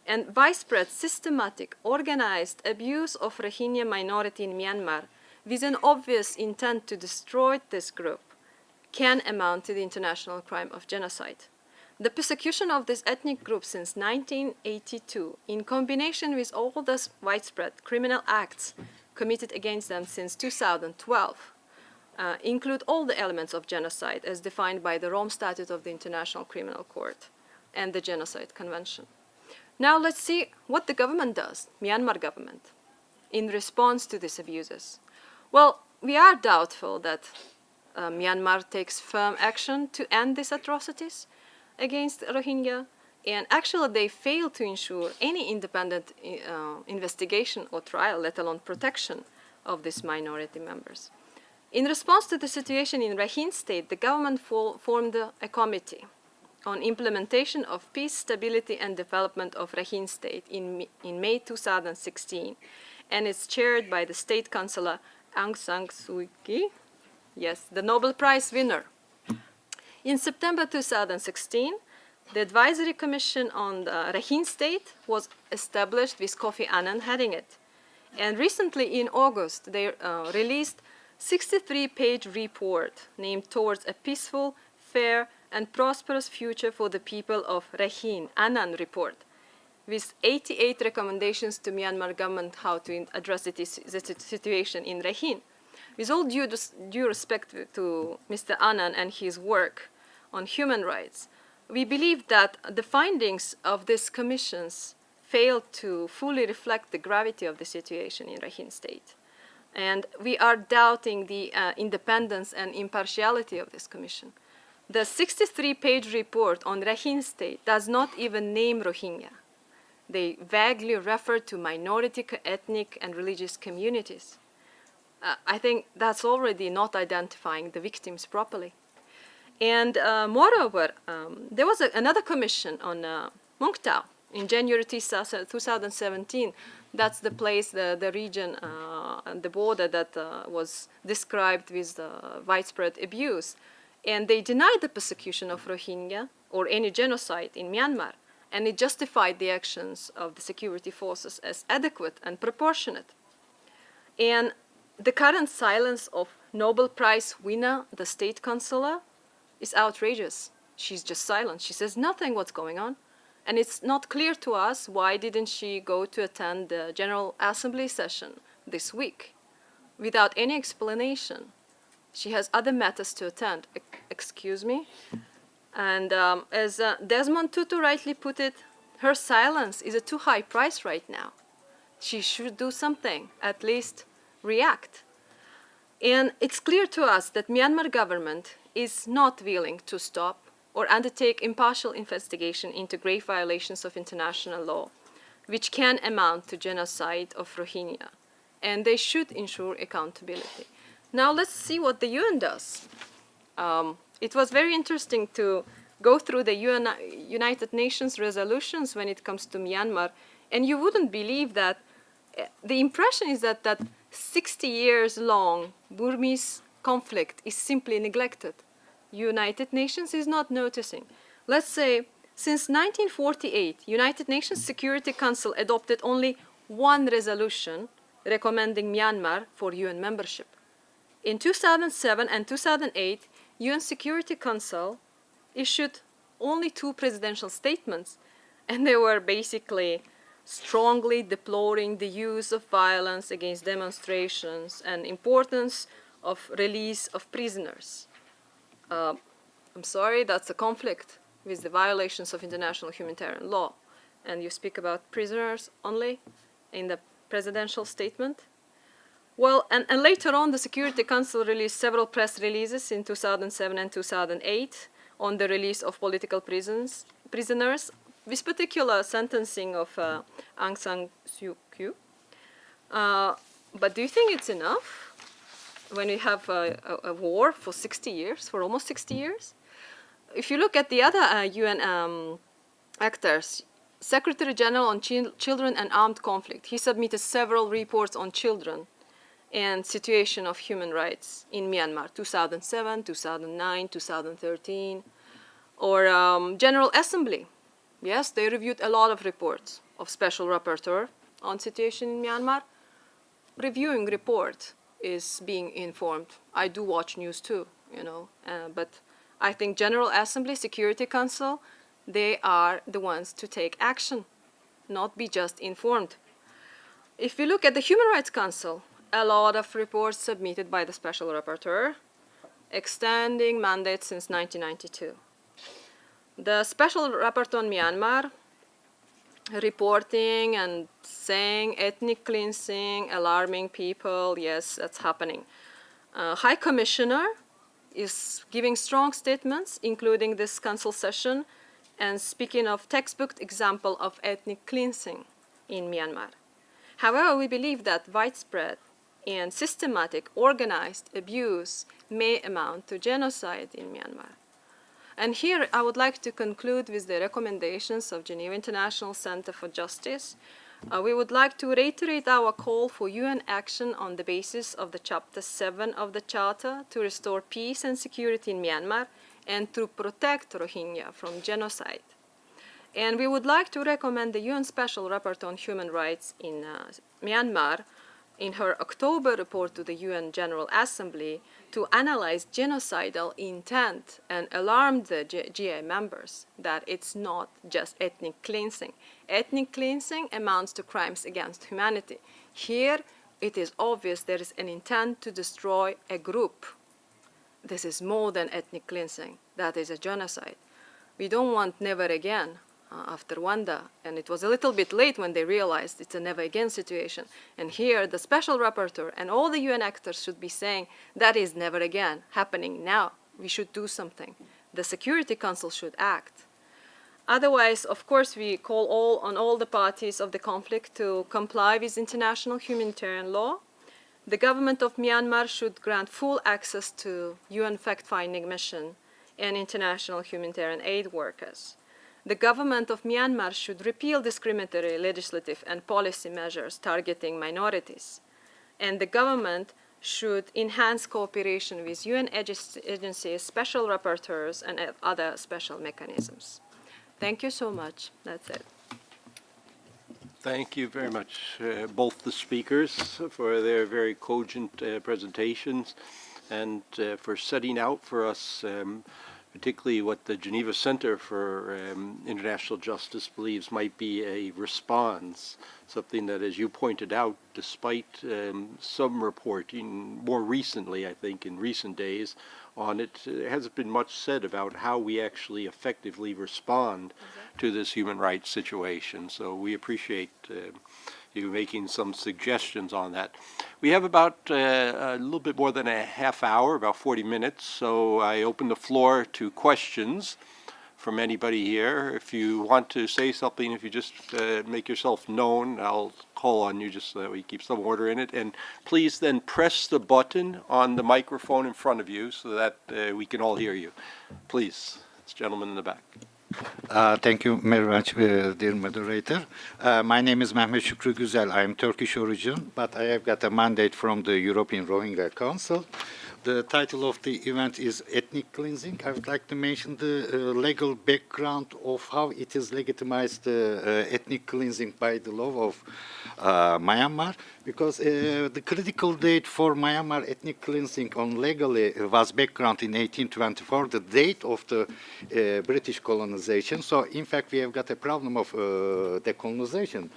And widespread, systematic, organized abuse of Rohingya minority in Myanmar with an obvious intent to destroy this group can amount to the international crime of genocide. The persecution of this ethnic group since 1982, in combination with all those widespread criminal acts committed against them since 2012, include all the elements of genocide as defined by the Rome Statute of the International Criminal Court and the Genocide Convention. Now let's see what the government does, Myanmar government, in response to these abuses. Well, we are doubtful that Myanmar takes firm action to end these atrocities against Rohingya, and actually they fail to ensure any independent investigation or trial, let alone protection of these minority members. In response to the situation in Rakhine State, the government formed a committee on implementation of peace, stability, and development of Rakhine State in May 2016, and it's chaired by the state councillor Aung San Suu Kyi, yes, the Nobel Prize winner. In September 2016, the Advisory Commission on the Rakhine State was established with Kofi Annan heading it. And recently in August, they released 63-page report named Towards a Peaceful, Fair, and Prosperous Future for the People of Rakhine, Annan Report, with 88 recommendations to Myanmar government how to address the situation in Rakhine. With all due respect to Mr. Annan and his work on human rights, we believe that the findings of these commissions failed to fully reflect the gravity of the situation in Rakhine State. And we are doubting the independence and impartiality of this commission. The 63-page report on Rakhine State does not even name Rohingya. They vaguely refer to minority, ethnic, and religious communities. I think that's already not identifying the victims properly. And moreover, there was another commission on Mung Tao in January 2017. That's the place, the region, and the border that was described with widespread abuse. And they denied the persecution of Rohingya or any genocide in Myanmar. And it justified the actions of the security forces as adequate and proportionate. And the current silence of Nobel Prize winner, the state consular, is outrageous. She's just silent. She says nothing what's going on. And it's not clear to us why didn't she go to attend the General Assembly session this week without any explanation. She has other matters to attend. Excuse me? And as Desmond Tutu rightly put it, her silence is a too high price right now. She should do something, at least react. And it's clear to us that Myanmar government is not willing to stop or undertake impartial investigation into grave violations of international law, which can amount to genocide of Rohingya. And they should ensure accountability. Now let's see what the UN does. It was very interesting to go through the United Nations resolutions when it comes to Myanmar, and you wouldn't believe that the impression is that 60 years long Burmese conflict is simply neglected. United Nations is not noticing. Let's say since 1948, United Nations Security Council adopted only one resolution recommending Myanmar for UN membership. In 2007 and 2008, UN Security Council issued only 2 presidential statements, and they were basically strongly deploring the use of violence against demonstrations and importance of release of prisoners. I'm sorry, that's a conflict with the violations of international humanitarian law. And you speak about prisoners only in the presidential statement? Well, and later on, the Security Council released several press releases in 2007 and 2008 on the release of political prisoners, with particular sentencing of Aung San Suu Kyi. But do you think it's enough when we have a war for 60 years, for almost 60 years? If you look at the other UN actors, Secretary General on Children and Armed Conflict, he submitted several reports on children and situation of human rights in Myanmar, 2007, 2009, 2013. Or General Assembly, yes, they reviewed a lot of reports of Special Rapporteur on situation in Myanmar. Reviewing report is being informed. I do watch news too, you know, but I think General Assembly, Security Council, they are the ones to take action, not be just informed. If we look at the Human Rights Council, a lot of reports submitted by the Special Rapporteur, extending mandate since 1992. The Special Rapporteur on Myanmar, reporting and saying ethnic cleansing, alarming people, yes, that's happening. High Commissioner is giving strong statements, including this council session, and speaking of textbook example of ethnic cleansing in Myanmar. However, we believe that widespread and systematic organized abuse may amount to genocide in Myanmar. And here I would like to conclude with the recommendations of Geneva International Centre for Justice. We would like to reiterate our call for UN action on the basis of the Chapter 7 of the Charter to restore peace and security in Myanmar and to protect Rohingya from genocide. And we would like to recommend the UN Special Rapporteur on Human Rights in Myanmar in her October report to the UN General Assembly to analyze genocidal intent and alarm the GA members that it's not just ethnic cleansing. Ethnic cleansing amounts to crimes against humanity. Here, it is obvious there is an intent to destroy a group. This is more than ethnic cleansing. That is a genocide. We don't want never again after Rwanda, and it was a little bit late when they realized it's a never again situation. And here the special rapporteur and all the UN actors should be saying that is never again happening now. We should do something. The Security Council should act. Otherwise, of course, we call on all the parties of the conflict to comply with international humanitarian law. The government of Myanmar should grant full access to UN fact-finding mission and international humanitarian aid workers. The government of Myanmar should repeal discriminatory legislative and policy measures targeting minorities. And the government should enhance cooperation with UN agencies, special rapporteurs, and other special mechanisms. Thank you so much. That's it. Thank you very much, both the speakers, for their very cogent presentations and for setting out for us particularly what the Geneva Centre for International Justice believes might be a response, something that, as you pointed out, despite some reporting more recently, I think, in recent days, on it, there hasn't been much said about how we actually effectively respond to this human rights situation. So we appreciate you making some suggestions on that. We have about a little bit more than a half hour, about 40 minutes, so I open the floor to questions from anybody here. If you want to say something, if you just make yourself known, I'll call on you just so that we keep some order in it. And please then press the button on the microphone in front of you so that we can all hear you. Please, this gentleman in the back. Thank you very much, dear moderator. My name is Mehmet Şükrü Güzel. I am Turkish origin, but I have got a mandate from the European Rohingya Council. The title of the event is Ethnic Cleansing. I would like to mention the legal background of how it is legitimized ethnic cleansing by the law of Myanmar, because the critical date for Myanmar ethnic cleansing on legally was background in 1824, the date of the British colonization. So, in fact, we have got a problem of decolonization.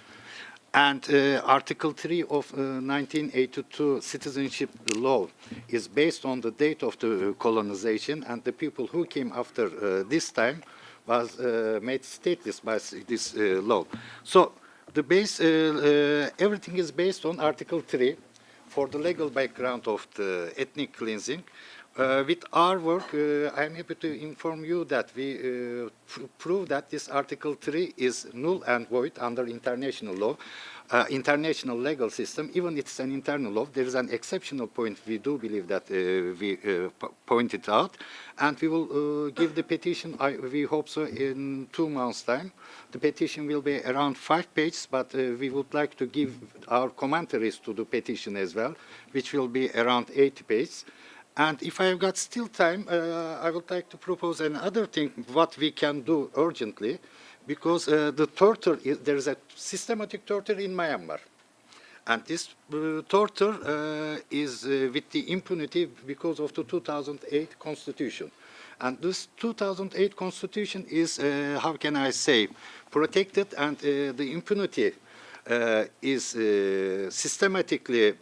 And Article 3 of 1982 citizenship law is based on the date of the colonization, and the people who came after this time was made stateless by this law. So the base, everything is based on Article 3 for the legal background of the ethnic cleansing. With our work, I am happy to inform you that we prove that this Article 3 is null and void under international law, international legal system. Even it's an internal law, there is an exceptional point we do believe that we pointed out, and we will give the petition, we hope so, in 2 months' time. The petition will be around 5 pages, but we would like to give our commentaries to the petition as well, which will be around 80 pages. And if I have got still time, I would like to propose another thing, what we can do urgently, because the torture, there is a systematic torture in Myanmar. And this torture is with the impunity because of the 2008 Constitution. And this 2008 Constitution is, how can I say, protected, and the impunity is systematically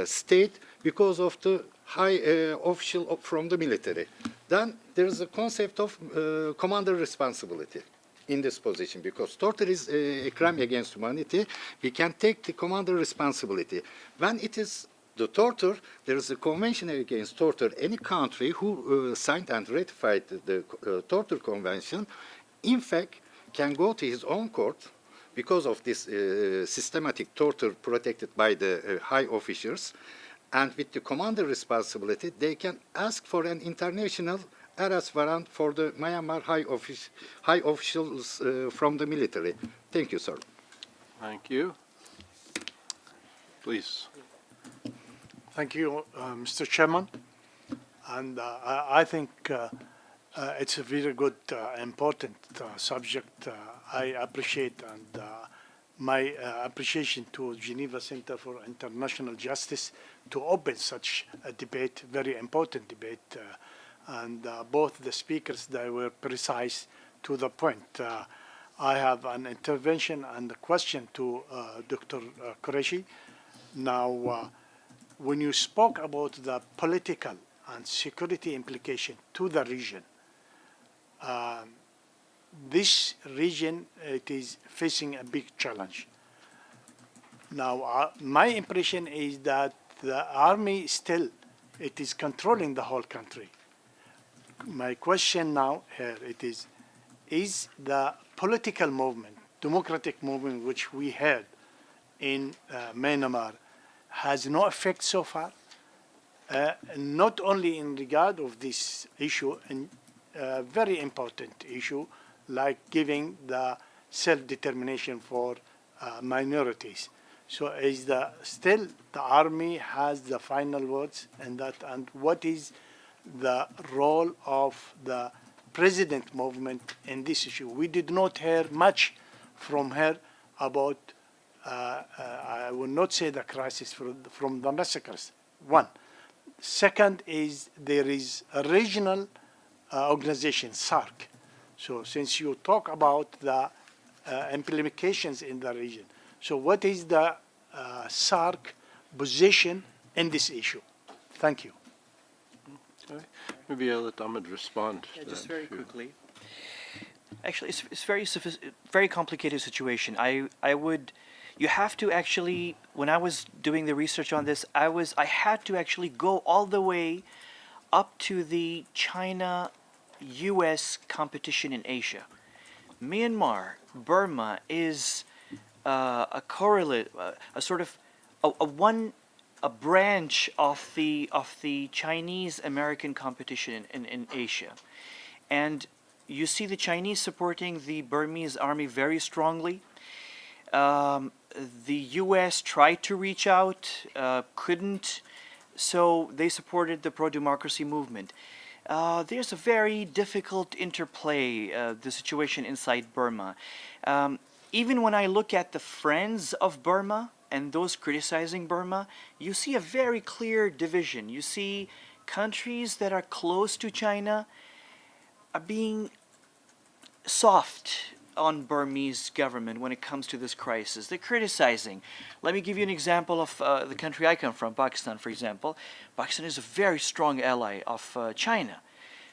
stayed because of the high official from the military. Then there is a concept of commander responsibility in this position, because torture is a crime against humanity. We can take the commander responsibility. When it is the torture, there is a convention against torture. Any country who signed and ratified the torture convention, in fact, can go to his own court because of this systematic torture protected by the high officials. And with the commander responsibility, they can ask for an international arrest warrant for the Myanmar high officials from the military. Thank you, sir. Thank you. Please. Thank you, Mr. Chairman. And I think it's a very good, important subject. I appreciate, and my appreciation to Geneva Centre for International Justice to open such a debate, very important debate. And both the speakers, they were precise to the point. I have an intervention and a question to Dr. Qureshi. Now, when you spoke about the political and security implication to the region, this region, it is facing a big challenge. Now, my impression is that the army still, it is controlling the whole country. My question now here, it is the political movement, democratic movement, which we had in Myanmar, has no effect so far? Not only in regard of this issue, and very important issue, like giving the self-determination for minorities. So is still the army has the final words in that, and what is the role of the president movement in this issue? We did not hear much from her about, I will not say the crisis from the massacres, one. Second is there is a regional organization, SARC. So since you talk about the implications in the region, so what is the SARC position in this issue? Thank you. Okay. Maybe I'll let Ahmed respond. Yeah, to just that very issue. quickly. Actually, it's very complicated situation. You have to actually, when I was doing the research on this, I had to actually go all the way up to the China-US competition in Asia. Myanmar, Burma is a correlate, a sort of a branch of the Chinese-American competition in Asia, and you see the Chinese supporting the Burmese army very strongly. The U.S. tried to reach out, couldn't, so they supported the pro-democracy movement. There's a very difficult interplay, the situation inside Burma. Even when I look at the friends of Burma and those criticizing Burma, you see a very clear division. You see countries that are close to China are being soft on Burmese government when it comes to this crisis. They're criticizing. Let me give you an example of the country I come from, Pakistan, for example. Pakistan is a very strong ally of China.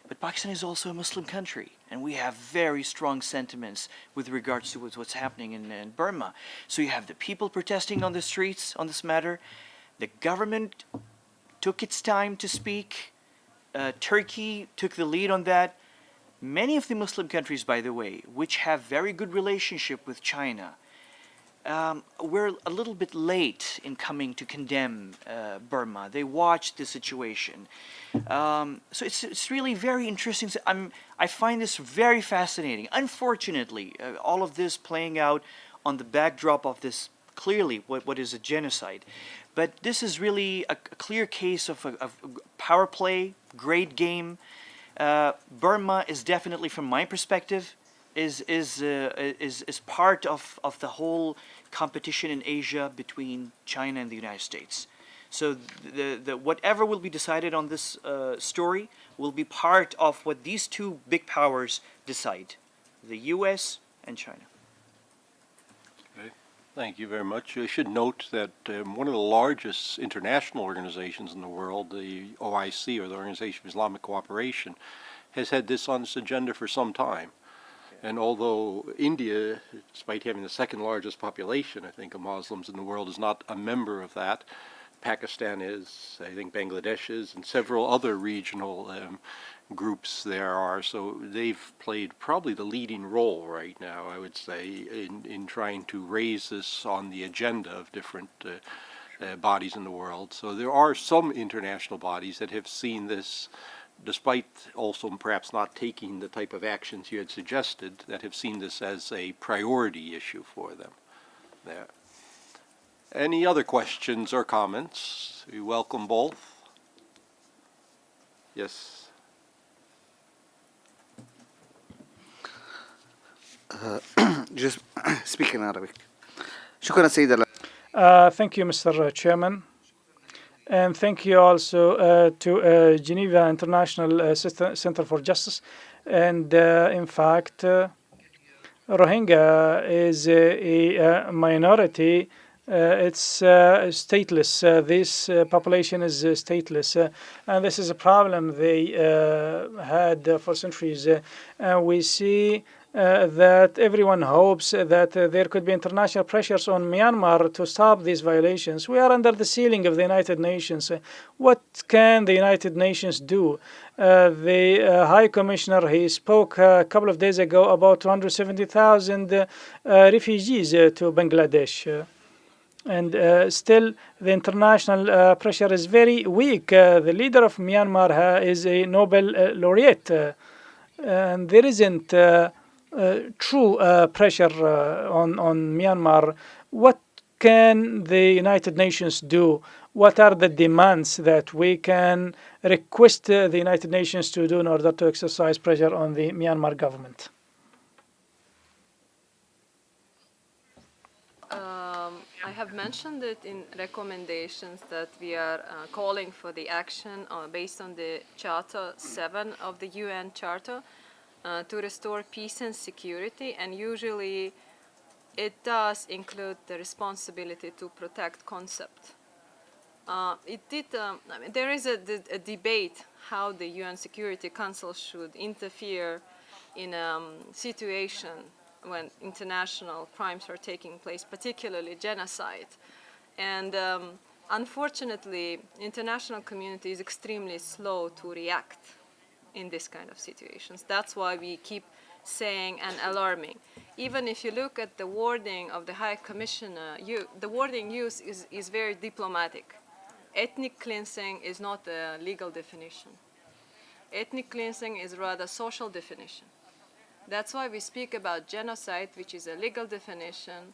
But Pakistan is also a Muslim country, and we have very strong sentiments with regards to what's happening in Burma. So you have the people protesting on the streets on this matter. The government took its time to speak. Turkey took the lead on that. Many of the Muslim countries, by the way, which have very good relationship with China, we're a little bit late in coming to condemn Burma. They watched the situation. So it's really very interesting. I find this very fascinating. Unfortunately, all of this playing out on the backdrop of this, clearly what is a genocide. But this is really a clear case of power play, great game. Burma is definitely, from my perspective, is part of the whole competition in Asia between China and the United States. So the whatever will be decided on this story will be part of what these two big powers decide, the U.S. and China. Okay. Thank you very much. I should note that one of the largest international organizations in the world, the OIC, or the Organization of Islamic Cooperation, has had this on its agenda for some time. And although India, despite having the second largest population, I think, of Muslims in the world, is not a member of that, Pakistan is, I think Bangladesh is, and several other regional groups there are. So they've played probably the leading role right now, I would say, in trying to raise this on the agenda of different bodies in the world. So there are some international bodies that have seen this, despite also perhaps not taking the type of actions you had suggested, that have seen this as a priority issue for them. There. Any other questions or comments? We welcome both. Yes. Just speak in Arabic. شكرا سيد Thank you, Mr. Chairman. And thank you also to Geneva International Centre for Justice. And in fact, Rohingya is a minority. It's stateless. This population is stateless. And this is a problem they had for centuries. We see that everyone hopes that there could be international pressures on Myanmar to stop these violations. We are under the ceiling of the United Nations. What can the United Nations do? The High Commissioner, he spoke a couple of days ago about 270,000 refugees to Bangladesh. And still, the international pressure is very weak. The leader of Myanmar is a Nobel laureate, and there isn't true pressure on Myanmar. What can the United Nations do? What are the demands that we can request the United Nations to do in order to exercise pressure on the Myanmar government? I have mentioned it in recommendations that we are calling for the action based on the Charter 7 of the UN Charter to restore peace and security, and usually it does include the responsibility to protect concept. There is a debate how the UN Security Council should interfere in a situation when international crimes are taking place, particularly genocide. And unfortunately, international community is extremely slow to react in this kind of situations. That's why we keep saying and alarming. Even if you look at the wording of the High Commissioner, the wording used is very diplomatic. Ethnic cleansing is not a legal definition. Ethnic cleansing is rather social definition. That's why we speak about genocide, which is a legal definition.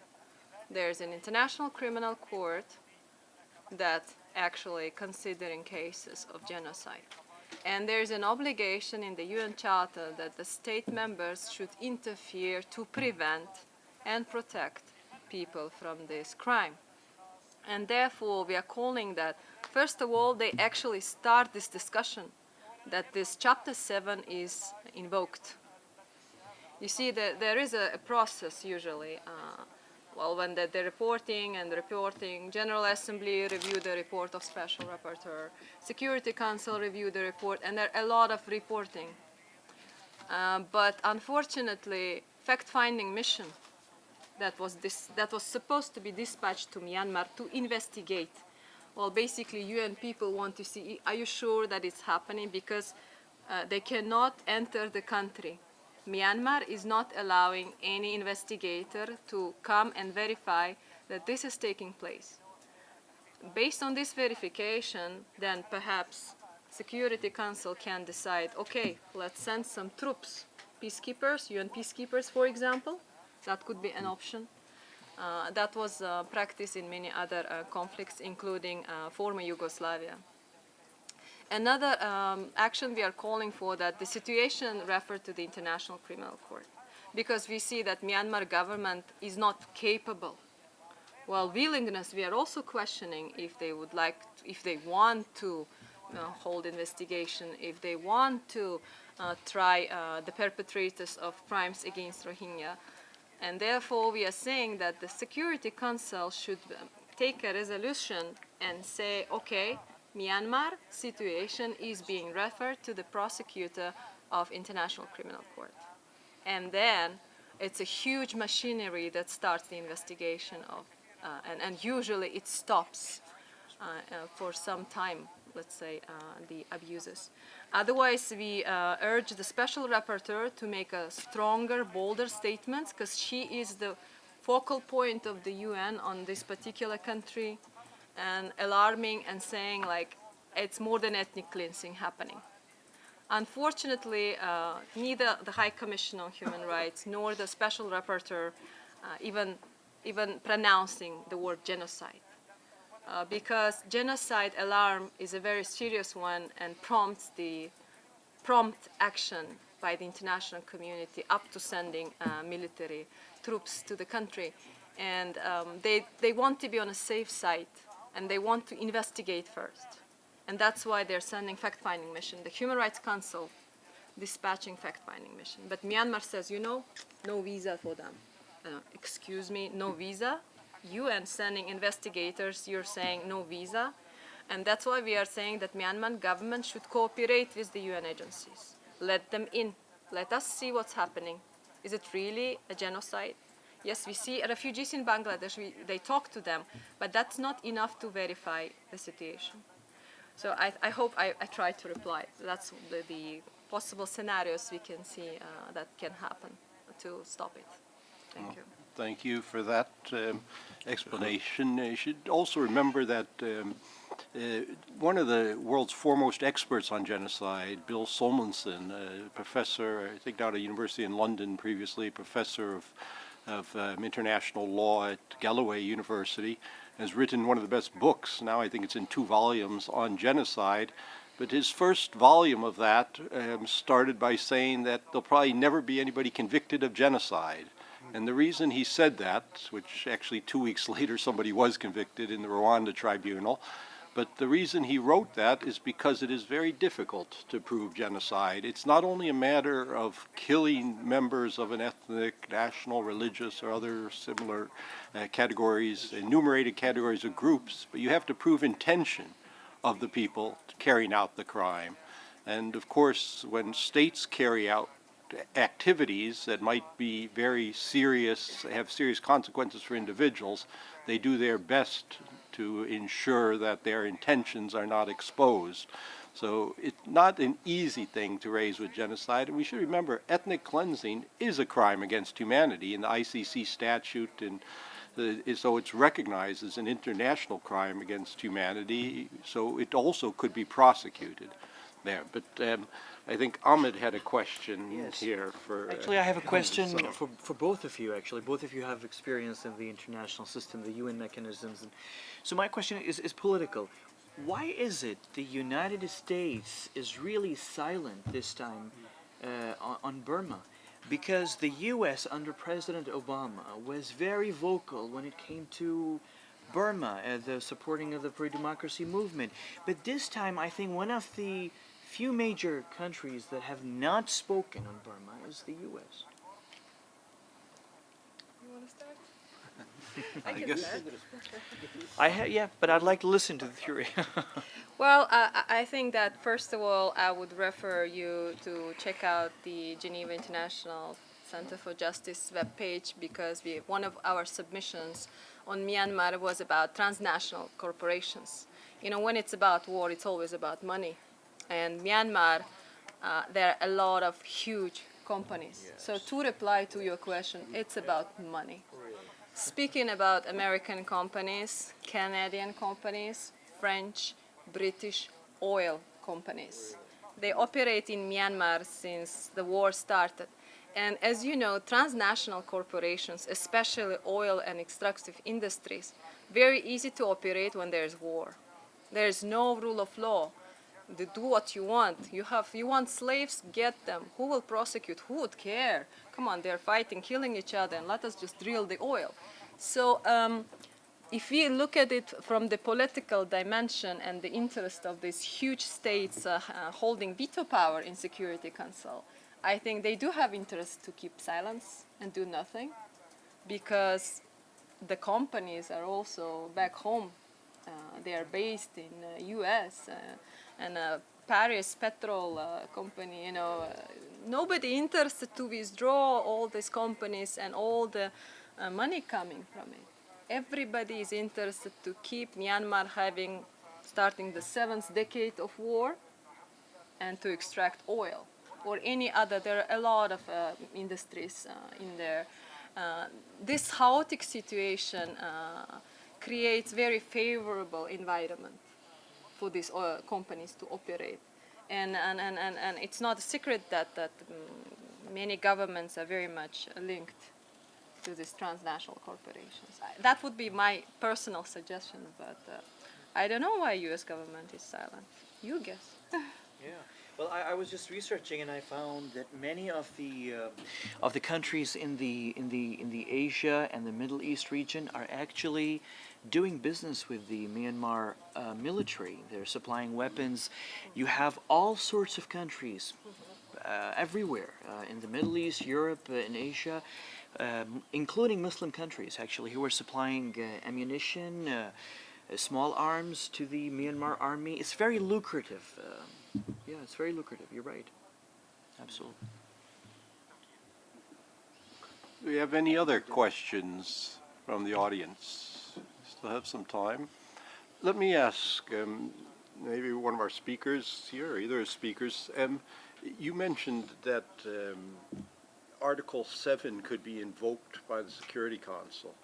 There's an international criminal court that actually considering cases of genocide. And there's an obligation in the UN Charter that the state members should interfere to prevent and protect people from this crime. And therefore, we are calling that, first of all, they actually start this discussion that this Chapter 7 is invoked. You see, there is a process usually. When the reporting, General Assembly review the report of Special Rapporteur, Security Council review the report, and there are a lot of reporting. But unfortunately, fact-finding mission that was supposed to be dispatched to Myanmar to investigate. Well, basically, UN people want to see, are you sure that it's happening? Because they cannot enter the country. Myanmar is not allowing any investigator to come and verify that this is taking place. Based on this verification, then perhaps Security Council can decide, okay, let's send some troops, peacekeepers, UN peacekeepers, for example. That could be an option. That was practiced in many other conflicts, including former Yugoslavia. Another action we are calling for, that the situation referred to the International Criminal Court, because we see that Myanmar government is not capable. Well, willingness, we are also questioning if they would like, if they want to hold investigation, if they want to try the perpetrators of crimes against Rohingya. And therefore, we are saying that the Security Council should take a resolution and say, okay, Myanmar situation is being referred to the prosecutor of International Criminal Court. And then it's a huge machinery that starts the investigation of, and usually it stops for some time, let's say, the abuses. Otherwise, we urge the Special Rapporteur to make a stronger, bolder statement, because she is the focal point of the UN on this particular country, and alarming and saying, like, it's more than ethnic cleansing happening. Unfortunately, neither the High Commission on Human Rights nor the Special Rapporteur even pronouncing the word genocide. Because genocide alarm is a very serious one and prompts the prompt action by the international community up to sending military troops to the country. And they want to be on a safe side, and they want to investigate first. And that's why they're sending fact-finding mission. The Human Rights Council dispatching fact-finding mission. But Myanmar says, you know, no visa for them. Excuse me, no visa? UN sending investigators, you're saying no visa? And that's why we are saying that Myanmar government should cooperate with the UN agencies. Let them in. Let us see what's happening. Is it really a genocide? Yes, we see refugees in Bangladesh, they talk to them, but that's not enough to verify the situation. So I hope I tried to reply. That's the possible scenarios we can see that can happen to stop it. Thank you. Thank you for that explanation. You should also remember that one of the world's foremost experts on genocide, Bill Solmonson, a professor, I think down at a university in London previously, professor of international law at Galloway University, has written one of the best books, now I think it's in 2 volumes, on genocide. But his first volume of that started by saying that there'll probably never be anybody convicted of genocide. And the reason he said that, which actually 2 weeks later somebody was convicted in the Rwanda tribunal, but the reason he wrote that is because it is very difficult to prove genocide. It's not only a matter of killing members of an ethnic, national, religious, or other similar categories, enumerated categories or groups, but you have to prove intention of the people carrying out the crime. And of course, when states carry out activities that might be very serious, have serious consequences for individuals, they do their best to ensure that their intentions are not exposed. So it's not an easy thing to raise with genocide. And we should remember ethnic cleansing is a crime against humanity in the ICC statute, and so it's recognized as an international crime against humanity, so it also could be prosecuted there. But I think Ahmed had a question Yes. here for... Actually, I have a question so- for both of you, actually. Both of you have experience in the international system, the UN mechanisms. And so my question is political. Why is it the United States is really silent this time on Burma? Because the U.S. under President Obama was very vocal when it came to Burma, the supporting of the pro-democracy movement. But this time, I think one of the few major countries that have not spoken on Burma is the U.S. You want to start? I can start. Yeah, but I'd like to listen to the theory. Well, I think that first of all, I would refer you to check out the Geneva International Centre for Justice webpage, because one of our submissions on Myanmar was about transnational corporations. You know, when it's about war, it's always about money. And Myanmar, there are a lot of huge companies. Yes. So to reply to your question, it's about money. Speaking about American companies, Canadian companies, French, British oil companies. They operate in Myanmar since the war started. And as you know, transnational corporations, especially oil and extractive industries, very easy to operate when there's war. There's no rule of law. They do what you want. You want slaves, get them. Who will prosecute? Who would care? Come on, they're fighting, killing each other, and let us just drill the oil. So if we look at it from the political dimension and the interest of these huge states holding veto power in Security Council, I think they do have interest to keep silence and do nothing, because the companies are also back home. They are based in U.S. And Paris petrol company. You know, nobody interested to withdraw all these companies and all the money coming from it. Everybody is interested to keep Myanmar starting the 7th decade of war and to extract oil or any other. There are a lot of industries in there. This chaotic situation creates very favorable environment for these oil companies to operate. And it's not a secret that many governments are very much linked to these transnational corporations. That would be my personal suggestion, but I don't know why U.S. government is silent. You guess. Yeah. Well, I was just researching, and I found that many of the countries in the Asia and the Middle East region are actually doing business with the Myanmar military. They're supplying weapons. You have all sorts of countries everywhere in the Middle East, Europe, in Asia, including Muslim countries actually, who are supplying ammunition, small arms to the Myanmar army. It's very lucrative. Yeah, it's very lucrative. You're right. Absolutely. Do we have any other questions from the audience? Still have some time. Let me ask, maybe one of our speakers here, or either speakers, you mentioned that Article 7 could be invoked by the Security Council.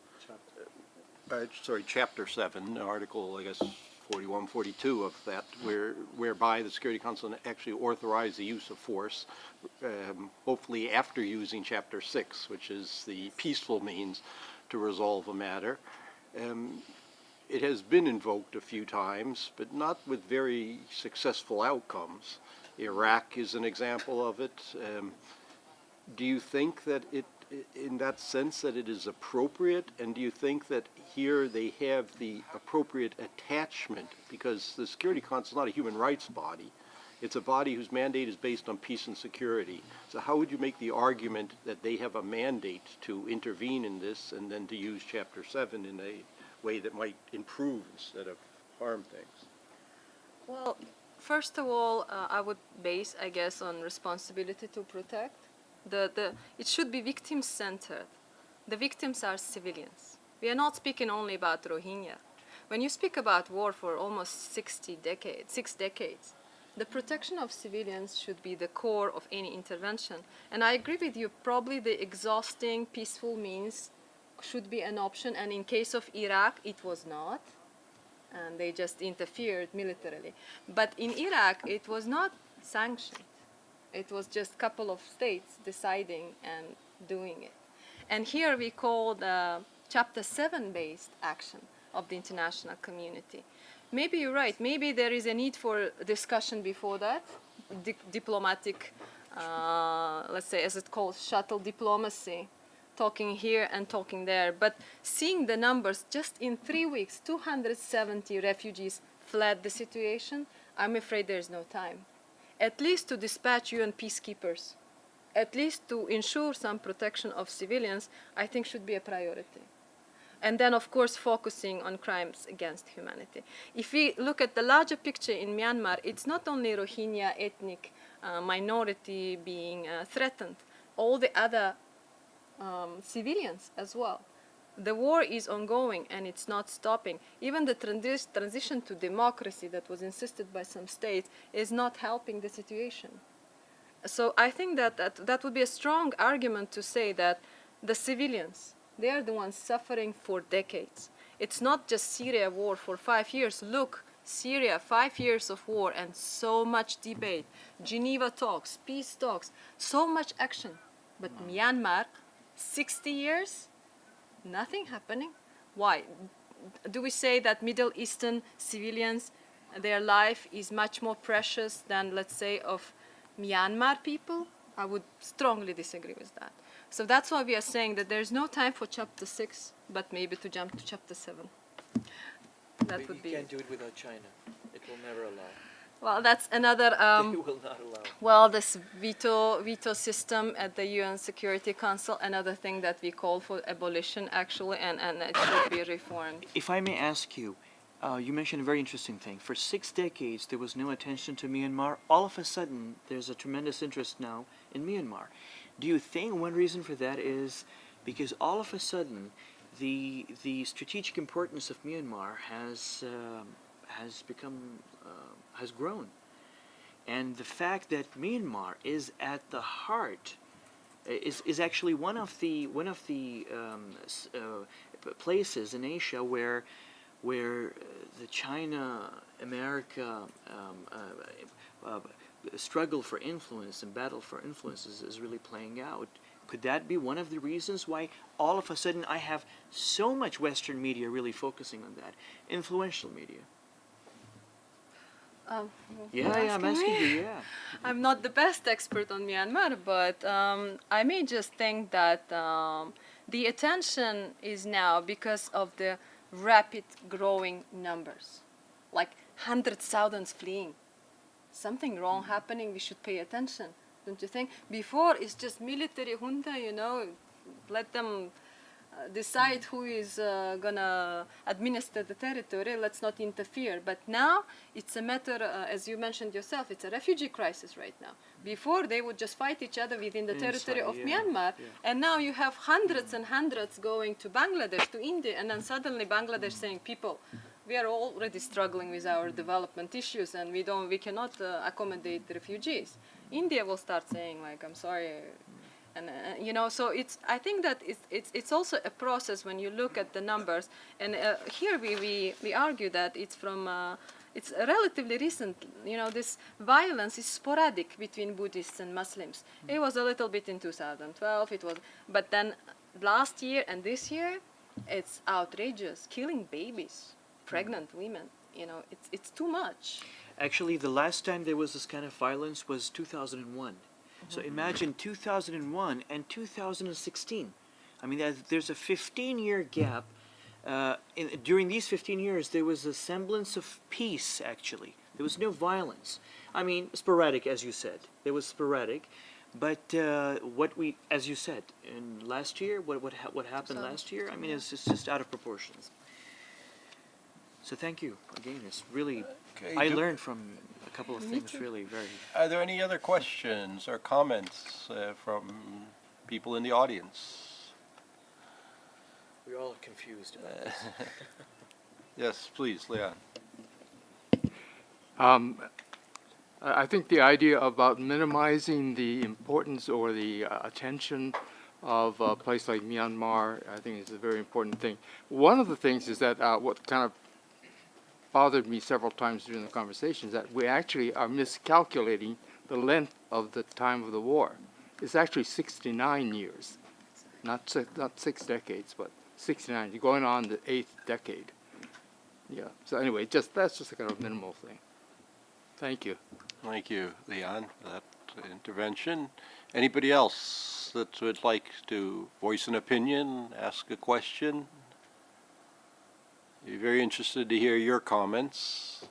Chapter 7, Article, I guess, 41, 42 of that, whereby the Security Council actually authorized the use of force, hopefully after using Chapter 6, which is the peaceful means to resolve a matter. It has been invoked a few times, but not with very successful outcomes. Iraq is an example of it. Do you think that in that sense, that it is appropriate, and do you think that here they have the appropriate attachment? Because the Security Council is not a human rights body. It's a body whose mandate is based on peace and security. So how would you make the argument that they have a mandate to intervene in this and then to use Chapter 7 in a way that might improve instead of harm things? Well, first of all, I would base, I guess, on responsibility to protect. It should be victim-centered. The victims are civilians. We are not speaking only about Rohingya. When you speak about war for almost 6 decades, the protection of civilians should be the core of any intervention. And I agree with you, probably the exhausting peaceful means should be an option, and in case of Iraq, it was not. And they just interfered militarily. But in Iraq, it was not sanctioned. It was just a couple of states deciding and doing it. And here we call the Chapter 7 based action of the international community. Maybe you're right. Maybe there is a need for discussion before that, diplomatic, let's say, as it's called, shuttle diplomacy, talking here and talking there. But seeing the numbers, just in 3 weeks, 270 refugees fled the situation, I'm afraid there's no time. At least to dispatch UN peacekeepers, at least to ensure some protection of civilians, I think should be a priority. And then, of course, focusing on crimes against humanity. If we look at the larger picture in Myanmar, it's not only Rohingya ethnic minority being threatened, all the other civilians as well. The war is ongoing and it's not stopping. Even the transition to democracy that was insisted by some states is not helping the situation. So I think that would be a strong argument to say that the civilians, they are the ones suffering for decades. It's not just Syria war for 5 years. Look, Syria, 5 years of war and so much debate, Geneva talks, peace talks, so much action. But Myanmar, 60 years? Nothing happening. Why? Do we say that Middle Eastern civilians, their life is much more precious than, let's say, of Myanmar people? I would strongly disagree with that. So that's why we are saying that there's no time for Chapter 6, but maybe to jump to Chapter 7. That would be. You can't do it without China. It will never allow. Well, that's another. They will not allow. Well, this veto system at the UN Security Council, another thing that we call for abolition, actually, and it should be reformed. If I may ask you, you mentioned a very interesting thing. For 6 decades, there was no attention to Myanmar. All of a sudden, there's a tremendous interest now in Myanmar. Do you think one reason for that is because all of a sudden, the strategic importance of Myanmar has grown, and the fact that Myanmar is at the heart is actually one of the places in Asia where the China-America struggle for influence and battle for influence is really playing out. Could that be one of the reasons why all of a sudden I have so much Western media really focusing on that? Influential media. I'm asking you, yeah. I'm not the best expert on Myanmar, but I may just think that the attention is now because of the rapid growing numbers, like 100,000 fleeing. Something wrong happening, we should pay attention, don't you think? Before, it's just military junta, let them decide who is gonna administer the territory. Let's not interfere. But now it's a matter, as you mentioned yourself, it's a refugee crisis right now. Before they would just fight each other within the territory of Myanmar, and now you have hundreds and hundreds going to Bangladesh, to India, and then suddenly Bangladesh saying, people, we are already struggling with our development issues, and we cannot accommodate the refugees. India will start saying, like, I'm sorry. And you know, so I think that it's also a process when you look at the numbers. And here we argue that it's from it's relatively recent. You know, this violence is sporadic between Buddhists and Muslims. It was a little bit in 2012. It was, but then last year and this year, it's outrageous. Killing babies, pregnant women. You know, it's too much. Actually, the last time there was this kind of violence was 2001. So imagine 2001 and 2016. I mean, there's a 15-year gap. During these 15 years, there was a semblance of peace, actually. There was no violence. I mean, sporadic, as you said. There was sporadic. But as you said, in last year, what happened last year, I mean, it's just out of proportions. So thank you. Again, it's really, Okay, I learned from a couple of things, really, very. Are there any other questions or comments from people in the audience? We're all confused about this. Yes, please, Leon. I think the idea about minimizing the importance or the attention of a place like Myanmar, I think is a very important thing. One of the things is that what kind of bothered me several times during the conversation is that we actually are miscalculating the length of the time of the war. It's actually 69 years, not 6 decades, but 69. You're going on the 8th decade. Yeah. So anyway, that's just a kind of minimal thing. Thank you. Thank you, Leon, for that intervention. Anybody else that would like to voice an opinion, ask a question? Be very interested to hear your comments.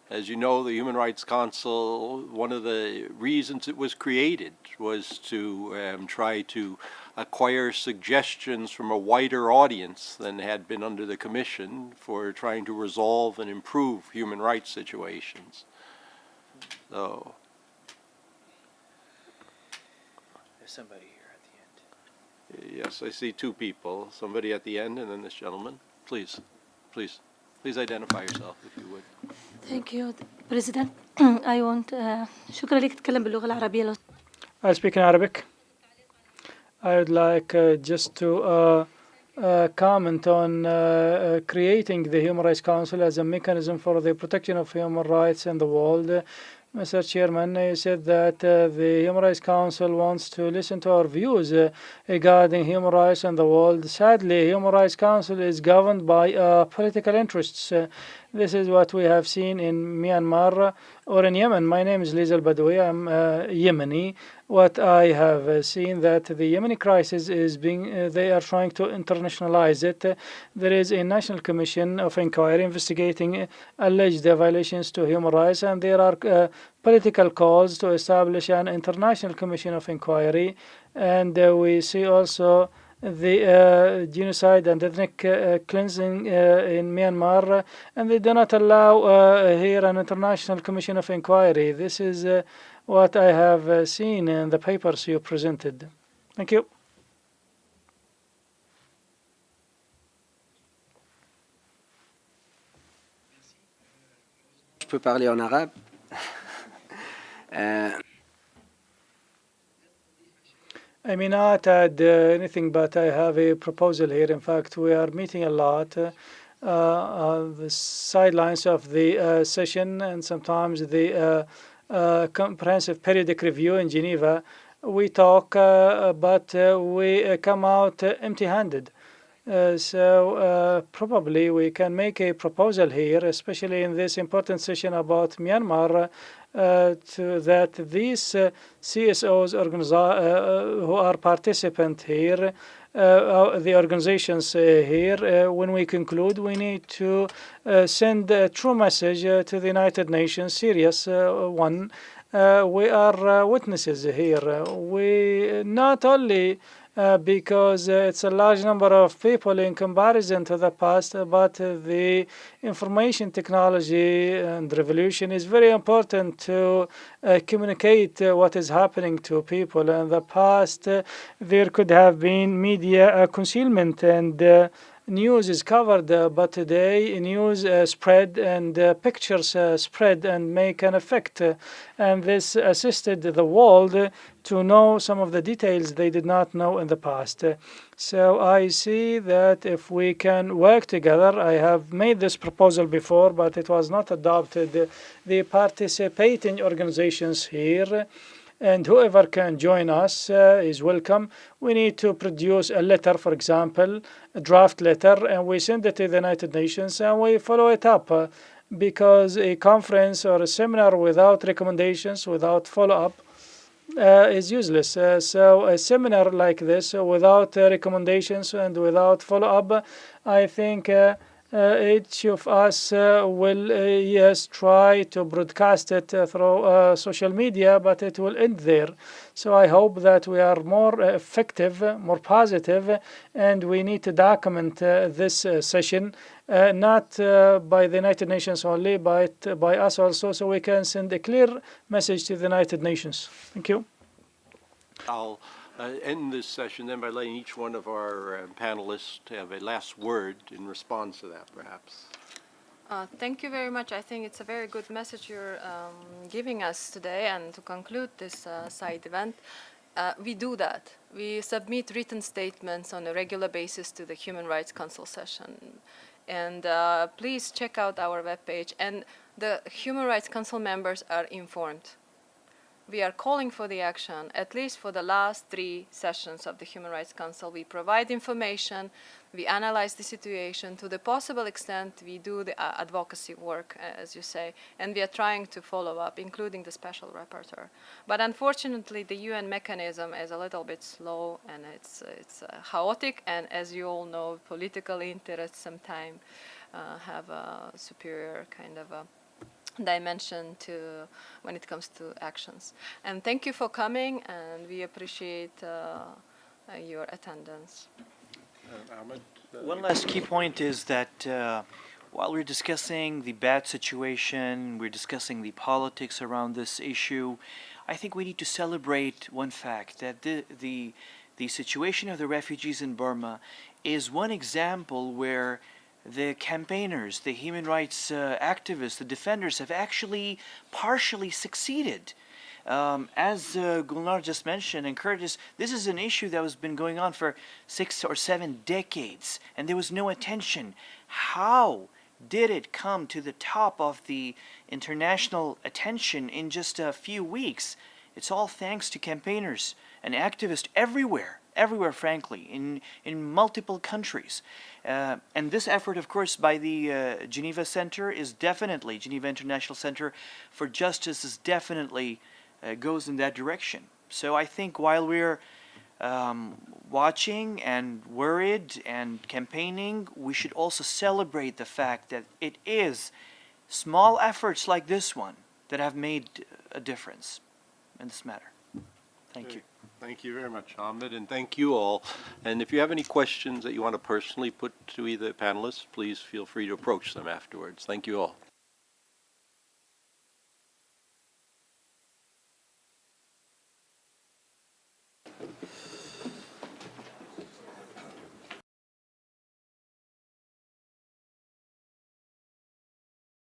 As you know, the Human Rights Council, one of the reasons it was created was to try to acquire suggestions from a wider audience than had been under the Commission for trying to resolve and improve human rights situations. So, There's somebody here at the end. yes, I see two people, somebody at the end and then this gentleman. Please. Please identify yourself if you would. Thank you, President. I want شكرا لك تتكلم باللغة العربية لو I speak in Arabic. I would like just to comment on creating the Human Rights Council as a mechanism for the protection of human rights in the world. Mr. Chairman, you said that the Human Rights Council wants to listen to our views regarding human rights in the world. Sadly, Human Rights Council is governed by political interests. This is what we have seen in Myanmar or in Yemen. My name is Liz Al-Badawi. I'm Yemeni. What I have seen that the Yemeni crisis is being, they are trying to internationalize it. There is a national commission of inquiry investigating alleged violations to human rights, and there are political calls to establish an international commission of inquiry. And we see also the genocide and ethnic cleansing in Myanmar, and they do not allow here an international commission of inquiry. This is what I have seen in the papers you presented. Thank you. Je peux parler en arabe. I may not add anything, but I have a proposal here. In fact, we are meeting a lot on the sidelines of the session, and sometimes the comprehensive periodic review in Geneva. We talk, but we come out empty-handed. So probably we can make a proposal here, especially in this important session about Myanmar, that these CSOs who are participant here, the organizations here, when we conclude, we need to send a true message to the United Nations, serious one. We are witnesses here. We not only because it's a large number of people in comparison to the past, but the information technology and revolution is very important to communicate what is happening to people. In the past, there could have been media concealment and news is covered, but today news spread and pictures spread and make an effect. And this assisted the world to know some of the details they did not know in the past. So I see that if we can work together, I have made this proposal before, but it was not adopted. The participating organizations here and whoever can join us is welcome. We need to produce a letter, for example, a draft letter, and we send it to the United Nations and we follow it up because a conference or a seminar without recommendations, without follow-up, is useless. So a seminar like this without recommendations and without follow-up, I think each of us will, yes, try to broadcast it through social media, but it will end there. So I hope that we are more effective, more positive, and we need to document this session, not by the United Nations only, but by us also, so we can send a clear message to the United Nations. Thank you. I'll end this session then by letting each one of our panelists have a last word in response to that, perhaps. Thank you very much. I think it's a very good message you're giving us today. And to conclude this side event, we do that. We submit written statements on a regular basis to the Human Rights Council session. And please check out our webpage. And the Human Rights Council members are informed. We are calling for the action, at least for the last 3 sessions of the Human Rights Council. We provide information, we analyze the situation. To the possible extent, we do the advocacy work, as you say, and we are trying to follow up, including the special rapporteur. But unfortunately, the UN mechanism is a little bit slow, and it's chaotic, and as you all know, political interests sometimes have a superior kind of a dimension to when it comes to actions. And thank you for coming, and we appreciate your attendance. Ahmed? One last key point is that while we're discussing the bad situation, we're discussing the politics around this issue, I think we need to celebrate one fact, that the situation of the refugees in Burma is one example where the campaigners, the human rights activists, the defenders have actually partially succeeded. As Gulnar just mentioned, and Curtis, this is an issue that has been going on for 6 or 7 decades, and there was no attention. How did it come to the top of the international attention in just a few weeks? It's all thanks to campaigners and activists everywhere, frankly, in multiple countries. And this effort, of course, by the Geneva Center is definitely, Geneva International Centre for Justice is definitely goes in that direction. So I think while we're watching and worried and campaigning, we should also celebrate the fact that it is small efforts like this one that have made a difference in this matter. Thank you. Thank you very much, Ahmed, and thank you all. And if you have any questions that you want to personally put to either panelists, please feel free to approach them afterwards. Thank you all.